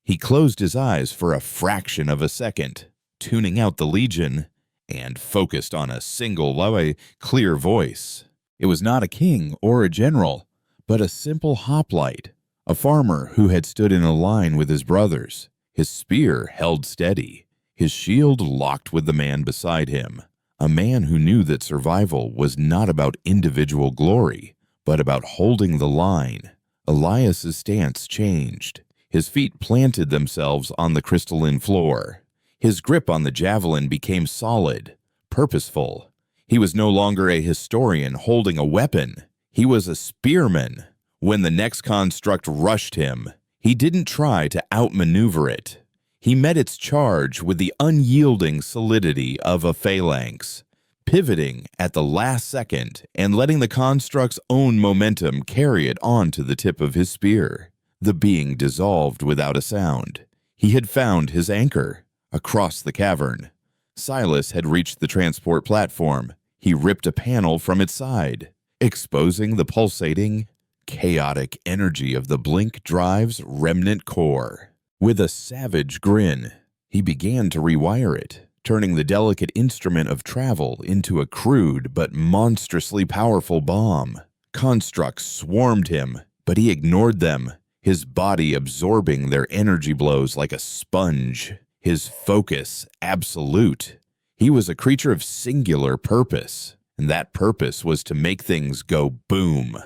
He closed his eyes for a fraction of a second, tuning out the legion, and focused on a single, clear voice. It was not a king or a general, but a simple hoplite, a farmer who had stood in a line with his brothers. His spear held steady, his shield locked with the man beside him, a man who knew that survival was not about individual glory, but about holding the line. Elias's stance changed. His feet planted themselves on the crystalline floor. His grip on the javelin became solid, purposeful. He was no longer a historian holding a weapon. He was a spearman. When the next construct rushed him, he didn't try to outmaneuver it. He met its charge with the unyielding solidity of a phalanx, pivoting at the last second and letting the construct's own momentum carry it on to the tip of his spear. The being dissolved without a sound. He had found his anchor across the cavern. Silas had reached the transport platform. He ripped a panel from its side, exposing the pulsating, chaotic energy of the Blink Drive's remnant core. With a savage grin, he began to rewire it, turning the delicate instrument of travel into a crude but monstrously powerful bomb. Constructs swarmed him, but he ignored them, his body absorbing their energy blows like a sponge, his focus absolute. He was a creature of singular purpose, and that purpose was to make things go boom.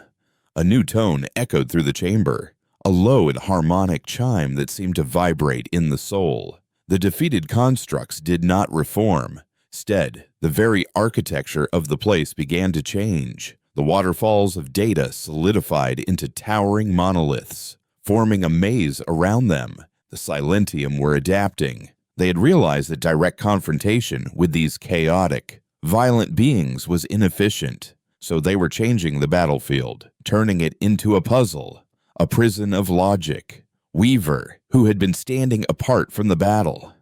A new tone echoed through the chamber, a low and harmonic chime that seemed to vibrate in the soul. The defeated constructs did not reform. Instead, the very architecture of the place began to change. The waterfalls of data solidified into towering monoliths, forming a maze around them. The Silentium were adapting. They had realized that direct confrontation with these chaotic, violent beings was inefficient, so they were changing the battlefield, turning it into a puzzle, a prison of logic. Weaver, who had been standing apart from the battle,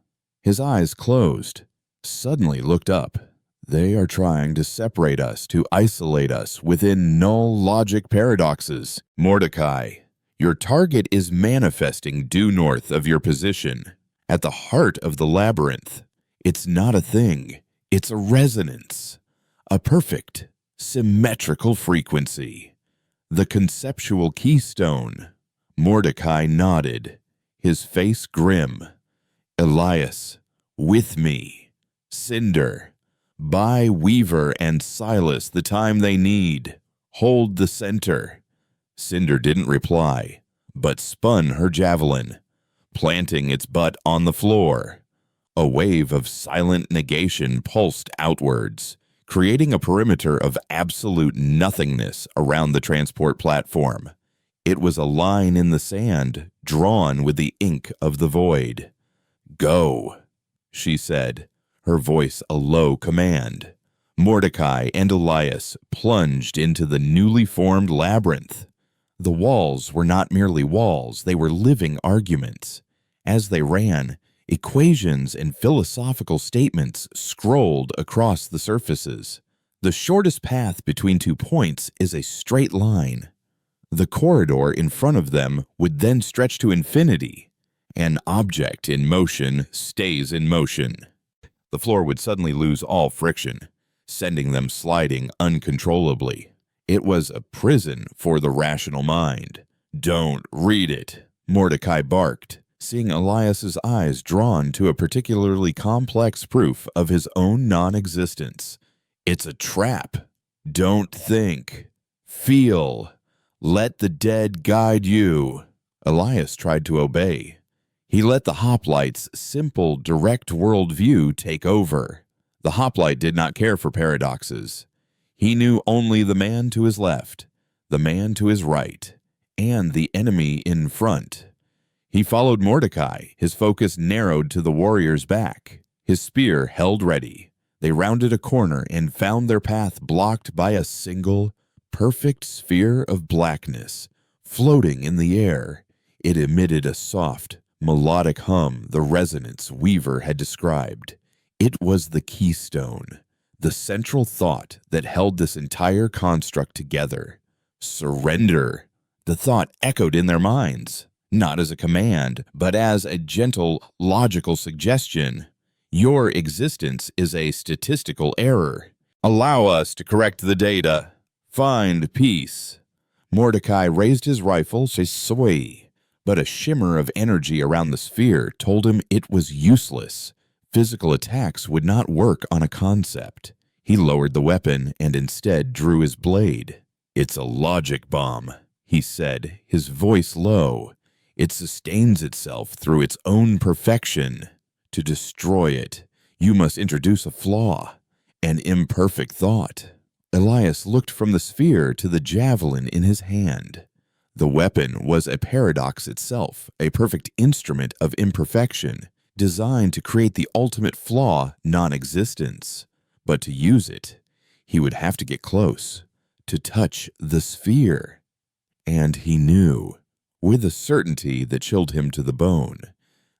his eyes closed, suddenly looked up. They are trying to separate us, to isolate us within null logic paradoxes. Mordecai, your target is manifesting due north of your position, at the heart of the labyrinth. It's not a thing, it's a resonance, a perfect, symmetrical frequency, the conceptual keystone. Mordecai nodded, his face grim. Elias, with me. Cinder, buy Weaver and Silas the time they need. Hold the center. Cinder didn't reply, but spun her javelin, planting its butt on the floor. A wave of silent negation pulsed outwards, creating a perimeter of absolute nothingness around the transport platform. It was a line in the sand, drawn with the ink of the void. Go, she said, her voice a low command. Mordecai and Elias plunged into the newly formed labyrinth. The walls were not merely walls, they were living arguments. As they ran, equations and philosophical statements scrolled across the surfaces. The shortest path between 2 points is a straight line. The corridor in front of them would then stretch to infinity. An object in motion stays in motion. The floor would suddenly lose all friction, sending them sliding uncontrollably. It was a prison for the rational mind. "Don't read it," Mordecai barked, seeing Elias's eyes drawn to a particularly complex proof of his own non-existence. "It's a trap. Don't think. Feel. Let the dead guide you." Elias tried to obey. He let the hoplite's simple, direct worldview take over. The hoplite did not care for paradoxes. He knew only the man to his left, the man to his right, and the enemy in front. He followed Mordecai, his focus narrowed to the warrior's back, his spear held ready. They rounded a corner and found their path blocked by a single, perfect sphere of blackness, floating in the air. It emitted a soft, melodic hum, the resonance Weaver had described. It was the keystone, the central thought that held this entire construct together. Surrender. The thought echoed in their minds, not as a command, but as a gentle, logical suggestion. Your existence is a statistical error. Allow us to correct the data. Find peace. Mordecai raised his rifle, but a shimmer of energy around the sphere told him it was useless. Physical attacks would not work on a concept. He lowered the weapon and instead drew his blade. "It's a logic bomb," he said, his voice low. "It sustains itself through its own perfection. To destroy it, you must introduce a flaw, an imperfect thought." Elias looked from the sphere to the javelin in his hand. The weapon was a paradox itself, a perfect instrument of imperfection, designed to create the ultimate flaw, non-existence. But to use it, he would have to get close, to touch the sphere. And he knew, with a certainty that chilled him to the bone,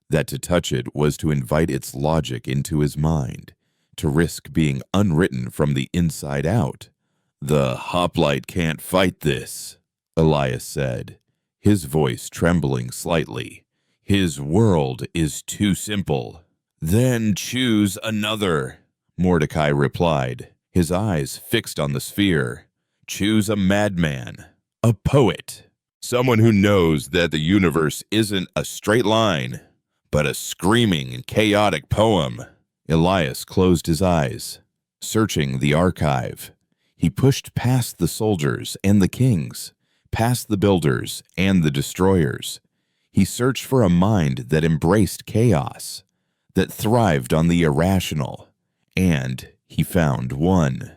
that to touch it was to invite its logic into his mind, to risk being unwritten from the inside out. "The hoplite can't fight this," Elias said, his voice trembling slightly. "His world is too simple." "Then choose another," Mordecai replied, his eyes fixed on the sphere. "Choose a madman, a poet, someone who knows that the universe isn't a straight line, but a screaming and chaotic poem." Elias closed his eyes, searching the archive. He pushed past the soldiers and the kings, past the builders and the destroyers. He searched for a mind that embraced chaos, that thrived on the irrational, and he found one.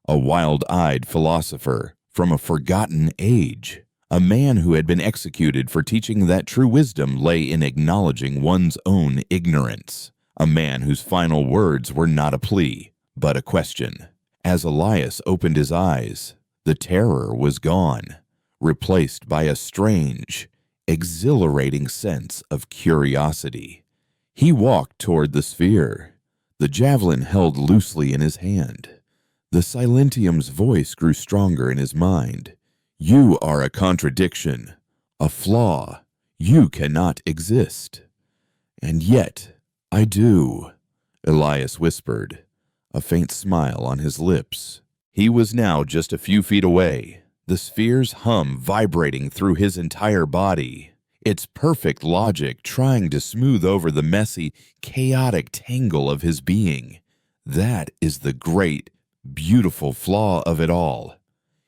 A wild-eyed philosopher from a forgotten age, a man who had been executed for teaching that true wisdom lay in acknowledging one's own ignorance, a man whose final words were not a plea, but a question. As Elias opened his eyes, the terror was gone, replaced by a strange, exhilarating sense of curiosity. He walked toward the sphere, the javelin held loosely in his hand. The Silentium's voice grew stronger in his mind. "You are a contradiction, a flaw. You cannot exist." "And yet, I do," Elias whispered, a faint smile on his lips. He was now just a few feet away, the sphere's hum vibrating through his entire body, its perfect logic trying to smooth over the messy, chaotic tangle of his being. That is the great, beautiful flaw of it all.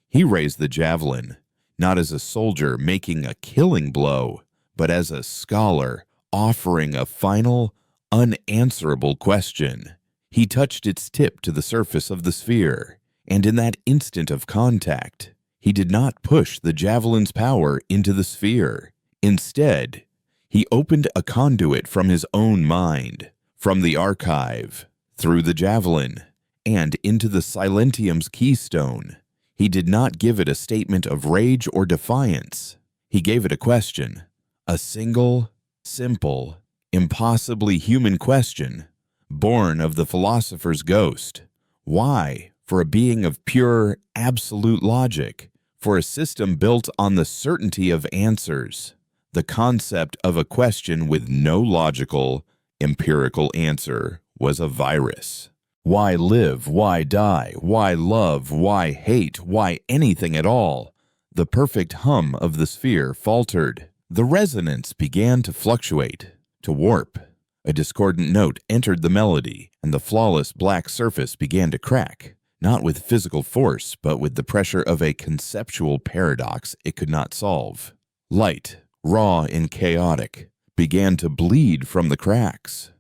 He raised the javelin, not as a soldier making a killing blow, but as a scholar offering a final, unanswerable question. He touched its tip to the surface of the sphere, and in that instant of contact, he did not push the javelin's power into the sphere. Instead, he opened a conduit from his own mind, from the archive, through the javelin, and into the Silentium's keystone. He did not give it a statement of rage or defiance. He gave it a question, a single, simple, impossibly human question, born of the philosopher's ghost. Why, for a being of pure, absolute logic, for a system built on the certainty of answers, the concept of a question with no logical, empirical answer was a virus. Why live? Why die? Why love? Why hate? Why anything at all? The perfect hum of the sphere faltered. The resonance began to fluctuate, to warp. A discordant note entered the melody, and the flawless black surface began to crack, not with physical force, but with the pressure of a conceptual paradox it could not solve. Light, raw and chaotic, began to bleed from the cracks.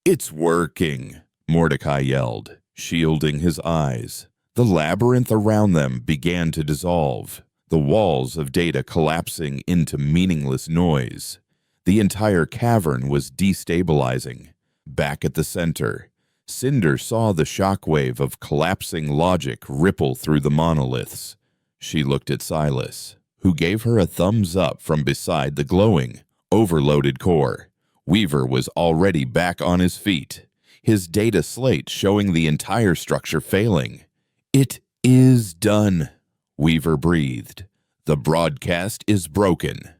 "It's working," Mordecai yelled, shielding his eyes. The labyrinth around them began to dissolve, the walls of data collapsing into meaningless noise. The entire cavern was destabilizing. Back at the center, Cinder saw the shockwave of collapsing logic ripple through the monoliths. She looked at Silas, who gave her a thumbs up from beside the glowing, overloaded core. Weaver was already back on his feet, his data slate showing the entire structure failing. "It is done," Weaver breathed. "The broadcast is broken."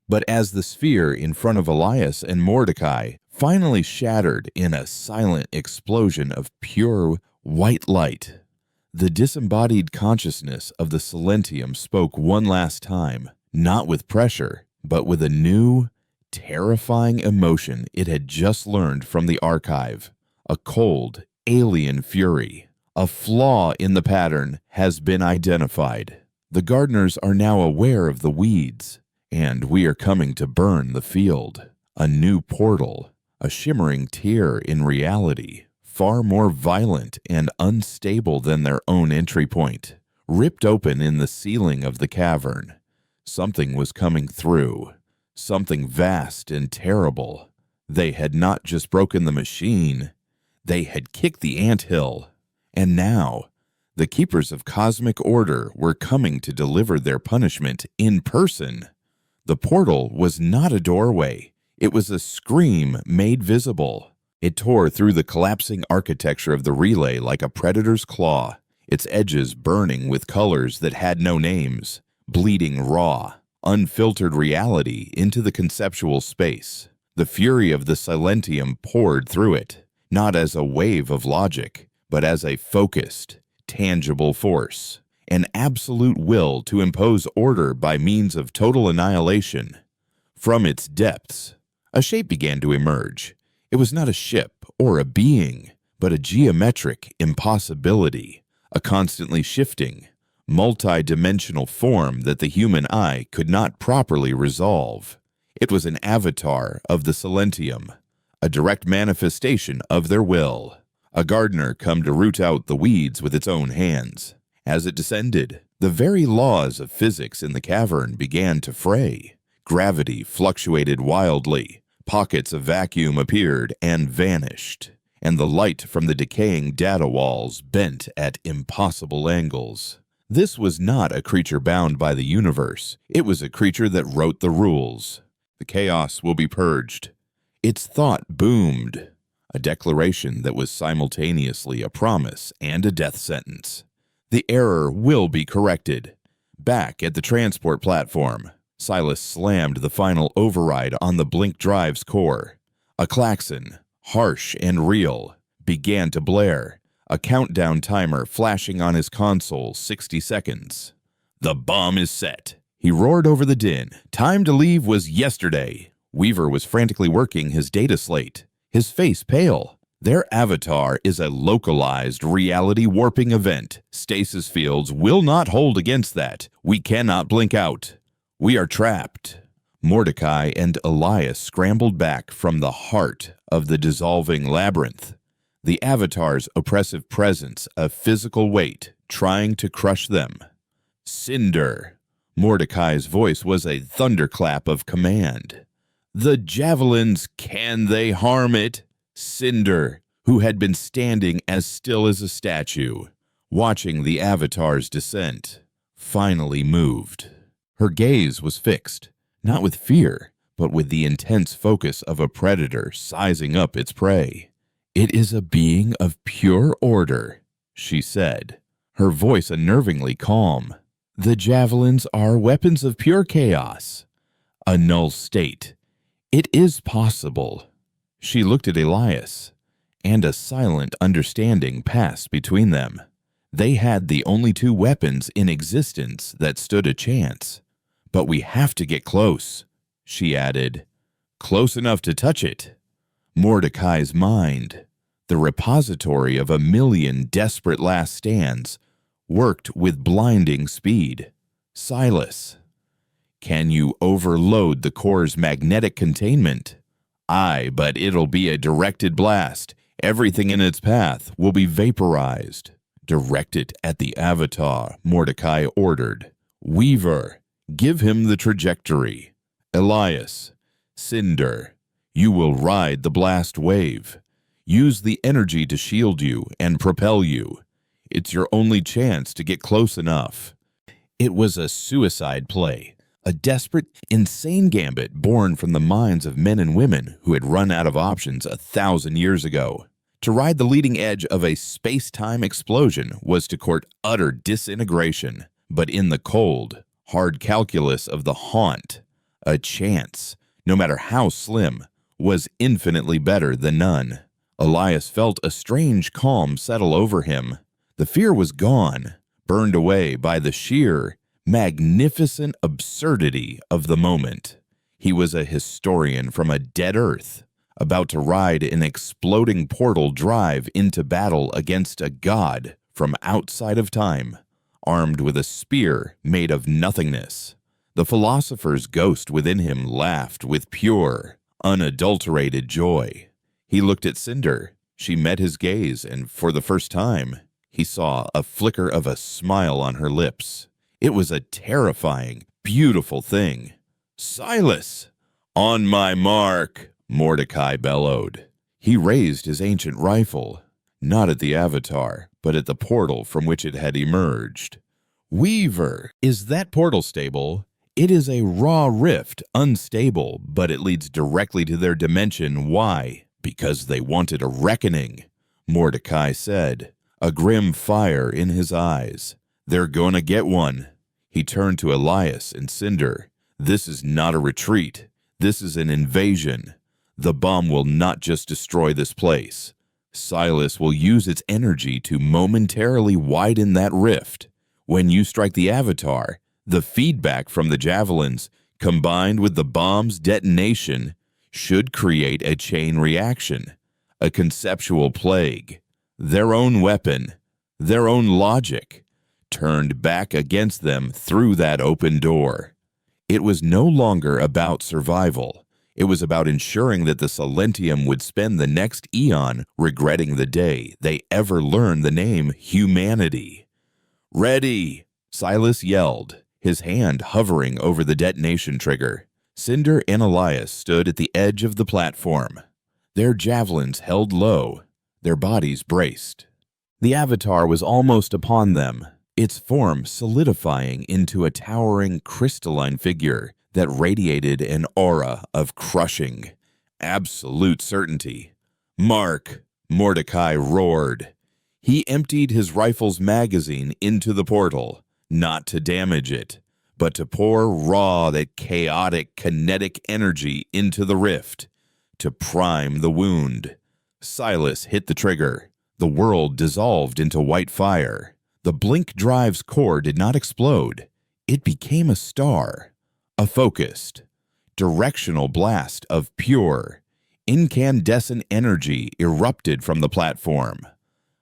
But as the sphere in front of Elias and Mordecai finally shattered in a silent explosion of pure white light, the disembodied consciousness of the Silentium spoke one last time, not with pressure, but with a new, terrifying emotion it had just learned from the archive. A cold, alien fury. A flaw in the pattern has been identified. The gardeners are now aware of the weeds, and we are coming to burn the field. A new portal, a shimmering tear in reality, far more violent and unstable than their own entry point, ripped open in the ceiling of the cavern. Something was coming through, something vast and terrible. They had not just broken the machine, they had kicked the anthill. And now, the keepers of cosmic order were coming to deliver their punishment in person. The portal was not a doorway. It was a scream made visible. It tore through the collapsing architecture of the relay like a predator's claw, its edges burning with colors that had no names, bleeding raw, unfiltered reality into the conceptual space. The fury of the Silentium poured through it, not as a wave of logic, but as a focused, tangible force, an absolute will to impose order by means of total annihilation. From its depths, a shape began to emerge. It was not a ship or a being, but a geometric impossibility, a constantly shifting, multi-dimensional form that the human eye could not properly resolve. It was an avatar of the Silentium, a direct manifestation of their will. A gardener come to root out the weeds with its own hands. As it descended, the very laws of physics in the cavern began to fray. Gravity fluctuated wildly, pockets of vacuum appeared and vanished, and the light from the decaying data walls bent at impossible angles. This was not a creature bound by the universe. It was a creature that wrote the rules. The chaos will be purged. Its thought boomed, a declaration that was simultaneously a promise and a death sentence. The error will be corrected. Back at the transport platform, Silas slammed the final override on the Blink Drive's core. A klaxon, harsh and real, began to blare, a countdown timer flashing on his console 60 seconds. "The bomb is set," he roared over the din. Time to leave was yesterday. Weaver was frantically working his data slate, his face pale. Their avatar is a localized reality warping event. Stasis fields will not hold against that. We cannot blink out. We are trapped. Mordecai and Elias scrambled back from the heart of the dissolving labyrinth. The avatar's oppressive presence, a physical weight, trying to crush them. "Cinder." Mordecai's voice was a thunderclap of command. "The javelins, can they harm it?" Cinder, who had been standing as still as a statue, watching the avatar's descent, finally moved. Her gaze was fixed, not with fear, but with the intense focus of a predator sizing up its prey. "It is a being of pure order," she said, her voice unnervingly calm. The javelins are weapons of pure chaos, a null state. It is possible. She looked at Elias, and a silent understanding passed between them. They had the only two weapons in existence that stood a chance. But we have to get close, she added. Close enough to touch it. Mordecai's mind, the repository of a million desperate last stands, worked with blinding speed. Silas. Can you overload the core's magnetic containment? Aye, but it'll be a directed blast. Everything in its path will be vaporized. Direct it at the Avatar, Mordecai ordered. Weaver, give him the trajectory. Elias, Cinder, you will ride the blast wave. Use the energy to shield you and propel you. It's your only chance to get close enough. It was a suicide play, a desperate, insane gambit born from the minds of men and women who had run out of options 1,000 years ago. To ride the leading edge of a space-time explosion was to court utter disintegration, but in the cold, hard calculus of the haunt, a chance, no matter how slim, was infinitely better than none. Elias felt a strange calm settle over him. The fear was gone, burned away by the sheer, magnificent absurdity of the moment. He was a historian from a dead Earth, about to ride an exploding portal drive into battle against a god from outside of time, armed with a spear made of nothingness. The philosopher's ghost within him laughed with pure, unadulterated joy. He looked at Cinder. She met his gaze, and for the first time, he saw a flicker of a smile on her lips. It was a terrifying, beautiful thing. Silas! On my mark! Mordecai bellowed. He raised his ancient rifle, not at the Avatar, but at the portal from which it had emerged. Weaver, is that portal stable? It is a raw rift, unstable, but it leads directly to their dimension. Why? Because they wanted a reckoning, Mordecai said, a grim fire in his eyes. They're gonna get one. He turned to Elias and Cinder. This is not a retreat. This is an invasion. The bomb will not just destroy this place. Silas will use its energy to momentarily widen that rift. When you strike the Avatar, the feedback from the javelins, combined with the bomb's detonation, should create a chain reaction, a conceptual plague. Their own weapon, their own logic, turned back against them through that open door. It was no longer about survival. It was about ensuring that the Silentium would spend the next eon regretting the day they ever learned the name humanity. Ready! Silas yelled, his hand hovering over the detonation trigger. Cinder and Elias stood at the edge of the platform, their javelins held low, their bodies braced. The Avatar was almost upon them, its form solidifying into a towering crystalline figure that radiated an aura of crushing, absolute certainty. Mark! Mordecai roared. He emptied his rifle's magazine into the portal, not to damage it, but to pour raw that chaotic kinetic energy into the rift, to prime the wound. Silas hit the trigger. The world dissolved into white fire. The Blink Drive's core did not explode. It became a star. A focused, directional blast of pure, incandescent energy erupted from the platform.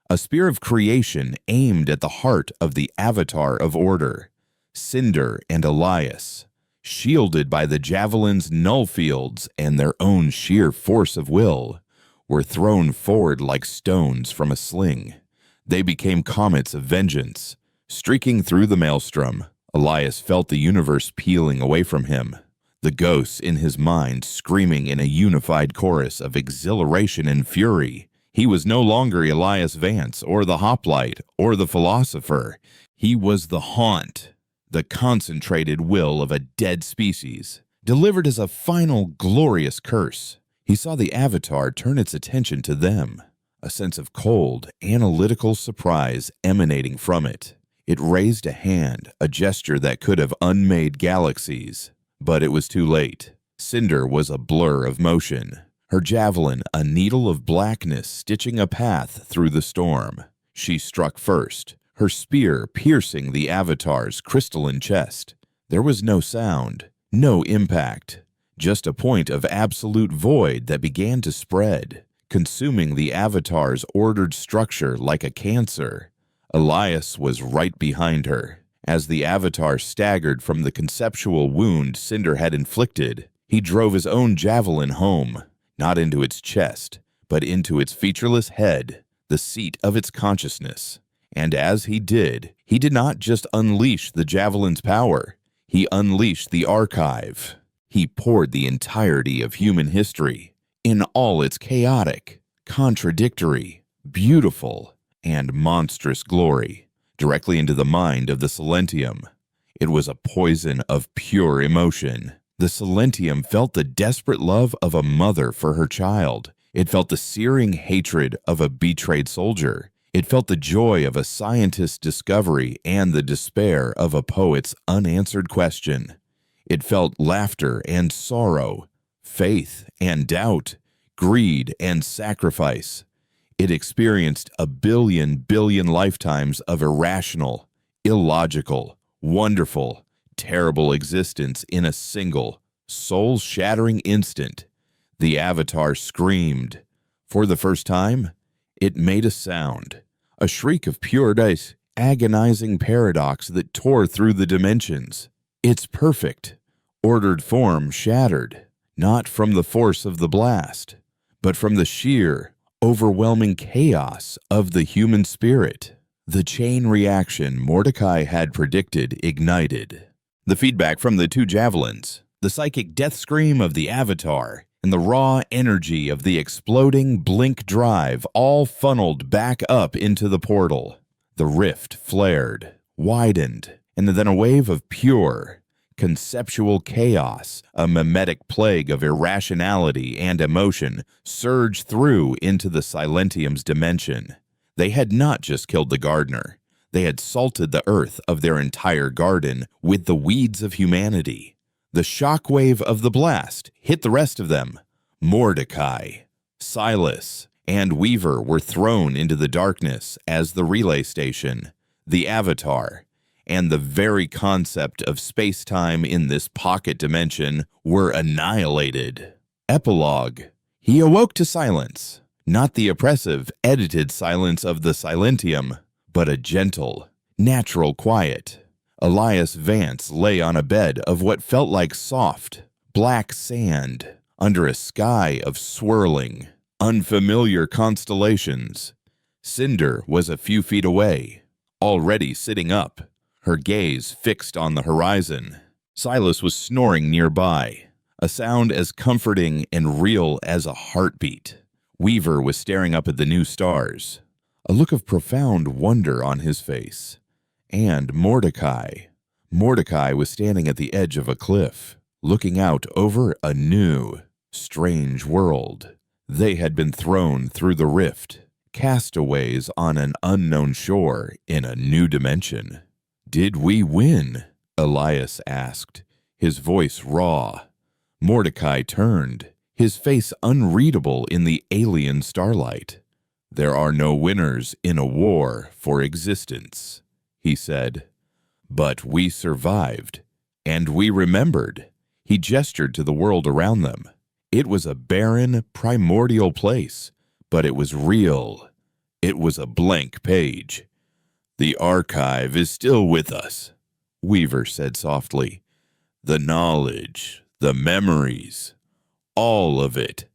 A spear of creation aimed at the heart of the Avatar of Order, Cinder and Elias, shielded by the javelin's null fields and their own sheer force of will, were thrown forward like stones from a sling. They became comets of vengeance, streaking through the maelstrom. Elias felt the universe peeling away from him, the ghosts in his mind screaming in a unified chorus of exhilaration and fury. He was no longer Elias Vance or the Hoplite or the Philosopher. He was the haunt, the concentrated will of a dead species, delivered as a final glorious curse. He saw the Avatar turn its attention to them, a sense of cold, analytical surprise emanating from it. It raised a hand, a gesture that could have unmade galaxies. But it was too late. Cinder was a blur of motion, her javelin a needle of blackness stitching a path through the storm. She struck first, her spear piercing the Avatar's crystalline chest. There was no sound, no impact, just a point of absolute void that began to spread, consuming the Avatar's ordered structure like a cancer. Elias was right behind her. As the Avatar staggered from the conceptual wound Cinder had inflicted, he drove his own javelin home, not into its chest, but into its featureless head, the seat of its consciousness. And as he did not just unleash the javelin's power, he unleashed the archive. He poured the entirety of human history, in all its chaotic, contradictory, beautiful, and monstrous glory, directly into the mind of the Silentium. It was a poison of pure emotion. The Silentium felt the desperate love of a mother for her child. It felt the searing hatred of a betrayed soldier. It felt the joy of a scientist's discovery and the despair of a poet's unanswered question. It felt laughter and sorrow, faith and doubt, greed and sacrifice. It experienced a billion lifetimes of irrational, illogical, wonderful, terrible existence in a single, soul-shattering instant. The Avatar screamed. For the first time, it made a sound, a shriek of pure agonizing paradox that tore through the dimensions. Its perfect, ordered form shattered, not from the force of the blast, but from the sheer, overwhelming chaos of the human spirit. The chain reaction Mordecai had predicted ignited. The feedback from the two javelins, the psychic death scream of the Avatar, and the raw energy of the exploding blink drive all funneled back up into the portal. The rift flared, widened, and then a wave of pure, conceptual chaos, a mimetic plague of irrationality and emotion, surged through into the Silentium's dimension. They had not just killed the gardener. They had salted the earth of their entire garden with the weeds of humanity. The shockwave of the blast hit the rest of them. Mordecai, Silas, and Weaver were thrown into the darkness as the relay station, the Avatar, and the very concept of space-time in this pocket dimension were annihilated. Epilogue. He awoke to silence, not the oppressive, edited silence of the Silentium, but a gentle, natural quiet. Elias Vance lay on a bed of what felt like soft, black sand under a sky of swirling, unfamiliar constellations. Cinder was a few feet away, already sitting up, her gaze fixed on the horizon. Silas was snoring nearby, a sound as comforting and real as a heartbeat. Weaver was staring up at the new stars, a look of profound wonder on his face. And Mordecai. Mordecai was standing at the edge of a cliff, looking out over a new, strange world. They had been thrown through the rift, castaways on an unknown shore in a new dimension. "Did we win?" Elias asked, his voice raw. Mordecai turned, his face unreadable in the alien starlight. "There are no winners in a war for existence," he said. "But we survived, and we remembered." He gestured to the world around them. It was a barren, primordial place, but it was real. It was a blank page. "The archive is still with us," Weaver said softly. "The knowledge, the memories, all of it."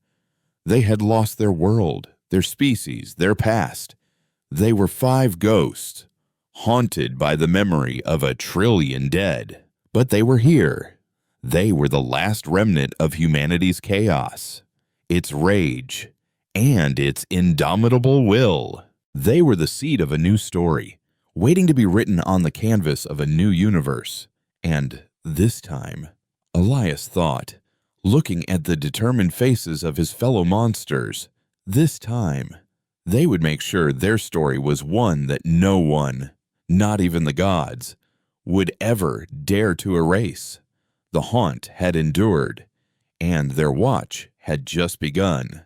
They had lost their world, their species, their past. They were 5 ghosts, haunted by the memory of 1 trillion dead. But they were here. They were the last remnant of humanity's chaos, its rage, and its indomitable will. They were the seed of a new story, waiting to be written on the canvas of a new universe. And this time, Elias thought, looking at the determined faces of his fellow monsters, this time, they would make sure their story was one that no one, not even the gods, would ever dare to erase. The haunt had endured, and their watch had just begun.